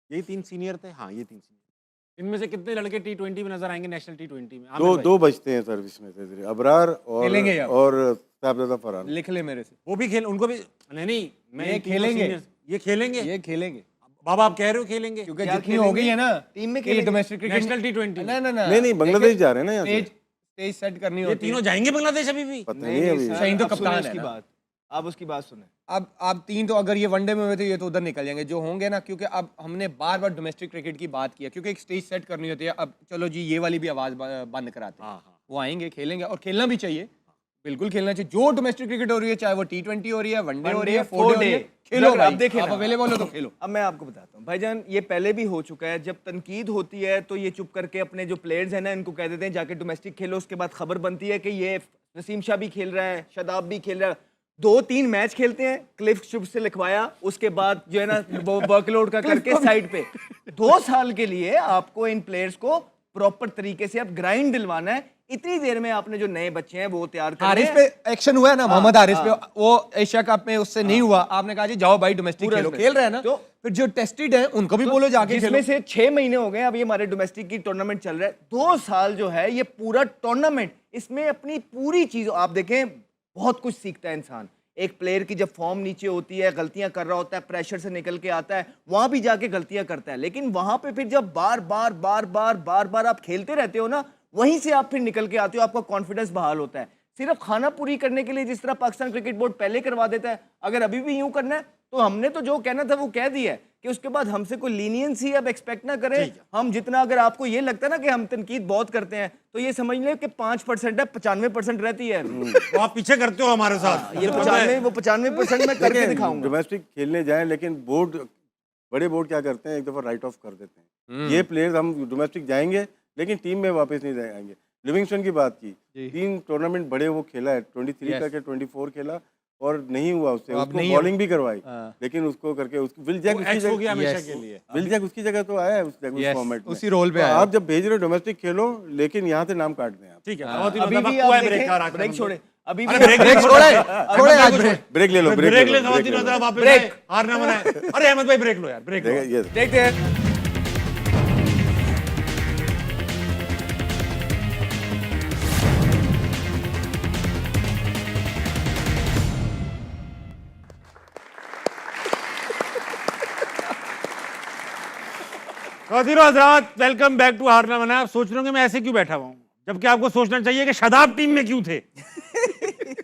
यही 3 सीनियर थे। हाँ, ये 3 सीनियर। इनमें से कितने लड़के T20 में नजर आएंगे, नेशनल T20 में? दो बचते हैं सर्विस में से, अबरार और साहबजादा फरहान। लिख ले मेरे से, वो भी खेल, उनको भी नहीं, मैं ये खेलेंगे, ये खेलेंगे, ये खेलेंगे। बाबा आप कह रहे हो खेलेंगे? क्योंकि जितनी हो गई है ना टीम में खेलेंगे, डोमेस्टिक क्रिकेट, नेशनल T20 नहीं, बांग्लादेश जा रहे हैं ना यहाँ से। स्टेज सेट करनी ये होती है। तीनों जाएंगे बांग्लादेश अभी भी? पता नहीं अभी। शाहीन तो कप्तान है ना। आप उसकी बात सुने। अब आप 3 तो अगर ये वनडे में हुए तो ये तो उधर निकल जाएंगे जो होंगे ना, क्योंकि अब हमने बार बार डोमेस्टिक क्रिकेट की बात किया, क्योंकि एक स्टेज सेट करनी होती है। अब चलो जी ये वाली भी आवाज बंद कराते हैं, वो आएंगे, खेलेंगे, और खेलना भी चाहिए, बिल्कुल खेलना चाहिए। जो डोमेस्टिक क्रिकेट हो रही है, चाहे वो T20 हो रही है, वनडे हो रही है, 4 डे, खेलो भाई, अब देखें आप अवेलेबल हो तो खेलो। अब मैं आपको बताता हूँ भाईजान, ये पहले भी हो चुका है। जब तनकीद होती है तो ये चुप करके अपने जो प्लेयर्स हैं ना, इनको कह देते हैं जाके डोमेस्टिक खेलो। उसके बाद खबर बनती है कि ये नसीम शाह भी खेल रहा है, शादाब भी खेल रहा है, 2-3 मैच खेलते हैं, क्लिफ शुभ से लिखवाया, उसके बाद जो है ना वो वर्कलोड का करके साइड पे 2 साल के लिए आपको इन प्लेयर्स को प्रॉपर तरीके से अब ग्राइंड दिलवाना है। इतनी देर में आपने जो नए बच्चे हैं वो तैयार कर हारिस पे एक्शन हुआ है ना, मोहम्मद हारिस पे, वो एशिया कप में उससे नहीं हुआ, आपने कहा जी जाओ भाई डोमेस्टिक खेलो, खेल रहे हैं ना, तो फिर जो टेस्टेड है उनको भी बोलो जाके खेलो। जिसमें से 6 महीने हो गए, अभी हमारे डोमेस्टिक की टूर्नामेंट चल रहा है। 2 साल जो है ये पूरा टूर्नामेंट, इसमें अपनी पूरी चीज आप देखें, बहुत कुछ सीखता है इंसान। एक प्लेयर की जब फॉर्म नीचे होती है, गलतियां कर रहा होता है, प्रेशर से निकल के आता है, वहां भी जाके गलतियां करता है, लेकिन वहां पे फिर जब बार बार आप खेलते रहते हो ना, वहीं से आप फिर निकल के आते हो, आपका कॉन्फिडेंस बहाल होता है। सिर्फ खाना पूरी करने के लिए जिस तरह पाकिस्तान क्रिकेट बोर्ड पहले करवा देता है, अगर अभी भी यूं करना है तो हमने तो जो कहना था वो कह दिया है कि उसके बाद हमसे कोई लीनियंसी अब एक्सपेक्ट ना करें। हम जितना, अगर आपको ये लगता है ना कि हम तनकीद बहुत करते हैं, तो ये समझ लें कि 5% है, 95% रहती है। तो आप पीछे करते हो हमारे साथ। ये 95% मैं करके दिखाऊंगा। डोमेस्टिक खेलने जाएं, लेकिन बोर्ड, बड़े बोर्ड क्या करते हैं, एक दफ़ा राइट ऑफ कर देते हैं। ये प्लेयर्स हम डोमेस्टिक जाएंगे लेकिन टीम में वापस नहीं जाएंगे। लिविंगस्टन की बात की, 3 टूर्नामेंट बड़े वो खेला है, 23 करके 24 खेला और नहीं हुआ उससे, उसको बॉलिंग भी करवाई, लेकिन उसको करके उसको विल जैक उसकी जगह, हमेशा के लिए विल जैक उसकी जगह तो आया है उस फॉर्मेट में, उसी रोल पे तो आया। आप जब भेज रहे हो डोमेस्टिक खेलो, लेकिन यहाँ से नाम काट दें आप। ठीक है, अभी भी आप देखें, ब्रेक छोड़े, अभी भी ब्रेक छोड़े आज ब्रेक। ब्रेक ले लो, ब्रेक ले, वापस हार ना मनाए। अरे अहमद भाई ब्रेक लो यार, ब्रेक लो। ये देखते हैं। ख़वातीन हज़रात, वेलकम बैक टू हारना मना। आप सोच रहे होंगे मैं ऐसे क्यों बैठा हुआ हूँ, जबकि आपको सोचना चाहिए कि शादाब टीम में क्यों थे।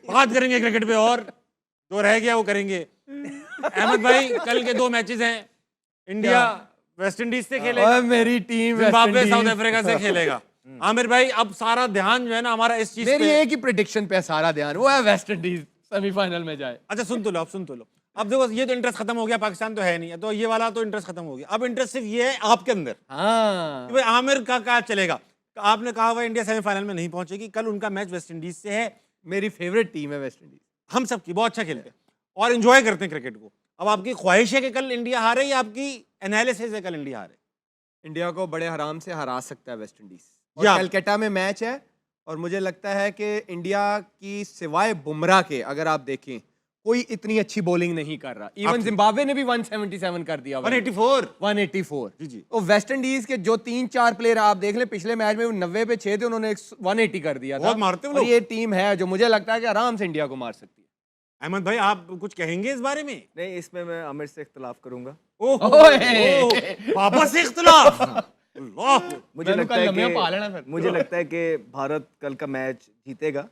बात करेंगे क्रिकेट पे, और जो रह गया वो करेंगे। अहमद भाई, कल के 2 मैचेस हैं, इंडिया वेस्ट इंडीज से खेलेगा और मेरी टीम जिम्बाब्वे साउथ अफ्रीका से खेलेगा। आमिर भाई, अब सारा ध्यान जो है ना हमारा इस चीज मेरी पे। एक ही प्रेडिक्शन पे है सारा ध्यान, वो है वेस्ट इंडीज सेमीफाइनल में जाए। अच्छा सुन तो लो, अब सुन तो लो। अब देखो, ये तो इंटरेस्ट खत्म हो गया, पाकिस्तान तो है नहीं, तो ये वाला तो इंटरेस्ट खत्म हो गया। अब इंटरेस्ट सिर्फ ये है आपके अंदर हाँ कि भाई आमिर का क्या चलेगा। आपने कहा हुआ इंडिया सेमीफाइनल में नहीं पहुंचेगी, कल उनका मैच वेस्ट इंडीज से है। मेरी फेवरेट टीम है वेस्ट इंडीज, हम सबकी बहुत अच्छा खेलते हैं और एंजॉय करते हैं क्रिकेट को। अब आपकी ख्वाहिश है कि कल इंडिया हारे, या आपकी एनालिसिस है कल इंडिया हारे? इंडिया को बड़े आराम से हरा सकता है वेस्ट इंडीज। या- और कलकत्ता में मैच है, और मुझे लगता है कि इंडिया की सिवाय बुमराह के, अगर आप देखें, कोई इतनी अच्छी बॉलिंग नहीं कर रहा। इवन जिम्बाब्वे ने भी 177 कर दिया, 184 जी जी। तो वेस्ट इंडीज के जो 3-4 प्लेयर आप देख लें, पिछले मैच में 90 पे 6 थे, उन्होंने 180 कर दिया था। बहुत मारते हैं वो और लोग। ये टीम है जो मुझे लगता है कि आराम से इंडिया को मार सकती है। अहमद भाई, आप कुछ कहेंगे इस बारे में? नहीं, इसमें मैं आमिर से इख्तलाफ करूंगा। वापस से इख्तिलाफ। अल्लाह। मुझे लगता है कि भारत कल का मैच जीतेगा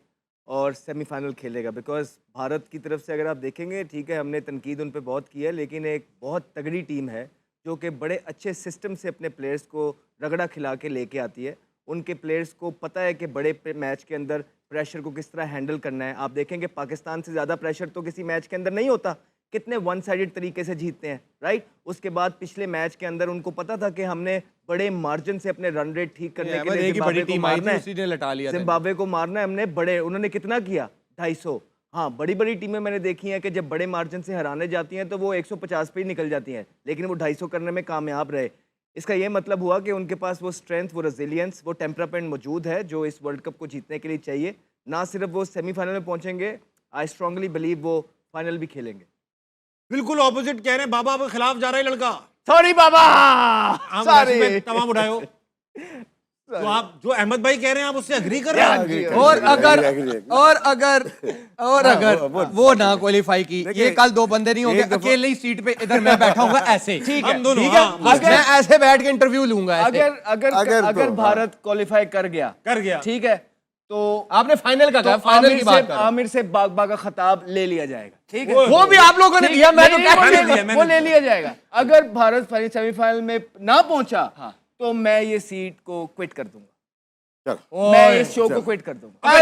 और सेमीफाइनल खेलेगा। बिकॉज भारत की तरफ से अगर आप देखेंगे, ठीक है, हमने तनकीद उन पे बहुत की है, लेकिन एक बहुत तगड़ी टीम है जो कि बड़े अच्छे सिस्टम से अपने प्लेयर्स को रगड़ा खिला के लेके आती है। उनके प्लेयर्स को पता है कि बड़े मैच के अंदर प्रेशर को किस तरह हैंडल करना है। आप देखेंगे पाकिस्तान से ज़्यादा प्रेशर तो किसी मैच के अंदर नहीं होता, कितने वन साइडेड तरीके से जीतते हैं, राइट। उसके बाद पिछले मैच के अंदर उनको पता था कि हमने बड़े मार्जिन से अपने रन रेट ठीक करने के लिए बड़ी जिम्बाब्वे को टीम आई मारना थी, है। उसी ने लटा लिया था। जिम्बाब्वे को मारना है हमने। बड़े उन्होंने कितना किया, 250। हाँ, बड़ी बड़ी टीमें मैंने देखी हैं कि जब बड़े मार्जिन से हराने जाती हैं तो वो 150 पे ही निकल जाती हैं, लेकिन वो 250 करने में कामयाब रहे। इसका ये मतलब हुआ कि उनके पास वो स्ट्रेंथ, वो रेजिलियंस, वो टेम्परामेंट मौजूद है जो इस वर्ल्ड कप को जीतने के लिए चाहिए। ना सिर्फ वो सेमीफाइनल में पहुंचेंगे, आई स्ट्रांगली बिलीव वो फाइनल भी खेलेंगे। बिल्कुल ऑपोजिट कह रहे हैं, बाबा के खिलाफ जा रहा है लड़का। सॉरी बाबा, आप सॉरी। वैसे में तमाम उठाओ। तो आप जो अहमद भाई कह रहे हैं, आप उससे अग्री कर रहे हैं? और अगर वो ना क्वालिफाई की, ये कल 2 बंदे नहीं होंगे, अकेले ही सीट पे इधर मैं बैठा हूँ ऐसे। ठीक है, हम दोनों, ठीक है, हाँ, बस मैं ऐसे बैठ के इंटरव्यू लूंगा ऐसे। अगर भारत क्वालिफाई कर गया, ठीक है, तो आपने फाइनल का कहा, फाइनल की बात कर रहा हूं। आमिर से बागबा का खिताब ले लिया जाएगा, ठीक है। वो भी आप लोगों ने दिया, मैं तो कह मैंने दिया, वो ले लिया जाएगा। अगर भारत सेमीफाइनल में ना पहुंचा, तो मैं ये सीट को क्विट कर दूंगा। मैं इस शो को क्विट कर दूंगा।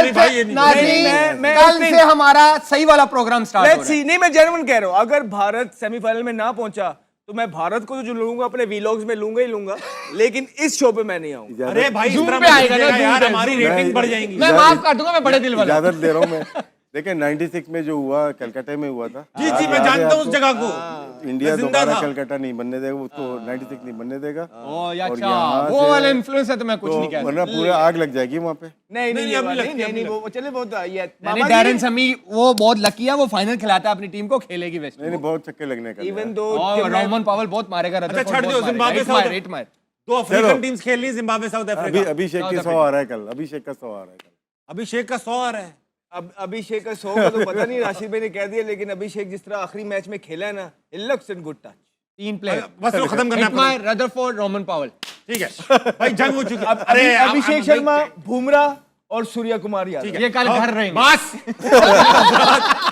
कल से हमारा सही वाला प्रोग्राम स्टार्ट हो रहा है। नहीं, मैं जेन्युइन कह रहा हूँ, अगर भारत सेमीफाइनल में ना पहुंचा तो मैं भारत को जो लूंगा अपने वीलॉग्स में लूंगा ही लूंगा, लेकिन इस शो पे मैं नहीं आऊंगा। अरे भाई, इस Zoom तरह पे मत आएगा ना, कीजिएगा Zoom यार, पे, हमारी Zoom पे। रेटिंग बढ़ जाएगी। मैं माफ कर दूंगा, मैं बड़े दिल वाला। इजाजत दे रहा हूँ मैं। देखिए 96 में जो हुआ कलकत्ता में हुआ था। जी जी, मैं जानता हूँ उस जगह को। इंडिया मैं जिंदा दोबारा था। कलकत्ता नहीं बनने देगा, उसको 96 नहीं बनने देगा। और अच्छा, यहाँ वो से- वाला इन्फ्लुएंस है तो मैं कुछ तो नहीं कह वरना पूरा आग लग जाएगी वहाँ पे। नहीं, नहीं, ये अभी बात लगती है, अभी वो चले, बहुत ये मैंने डैरेन समी, वो बहुत लकी है, वो फाइनल खिलाता है अपनी टीम को, खेलेगी वेस्ट नहीं बहुत चक्के लगने का। इवन दो और रोमन पावल बहुत मारेगा। अच्छा, छोड़ दो, जिम्बाब्वे साउथ, मार। 2 अफ्रीकन टीम्स खेल रही है, जिम्बाब्वे साउथ अफ्रीका। अभिषेक के 100 आ रहा है कल, अभिषेक का 100 आ रहा है कल। अभिषेक का 100 आ रहा है। अब अभिषेक का 100 का तो पता नहीं, राशिद भाई ने कह दिया, लेकिन अभिषेक जिस तरह आखिरी मैच में खेला है ना, it looks in good touch. 3 player बस वो खत्म करना है। रदरफोर्ड, रोमन पावल। ठीक है भाई, जंग हो चुकी। अरे अभिषेक शर्मा, बुमराह और सूर्या कुमार यादव, ये कल घर रहेंगे। बस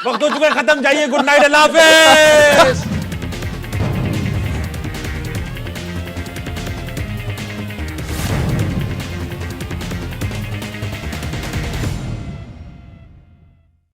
वक्त हो चुका है खत्म, जाइए, गुड नाइट, अल्लाह हाफिज।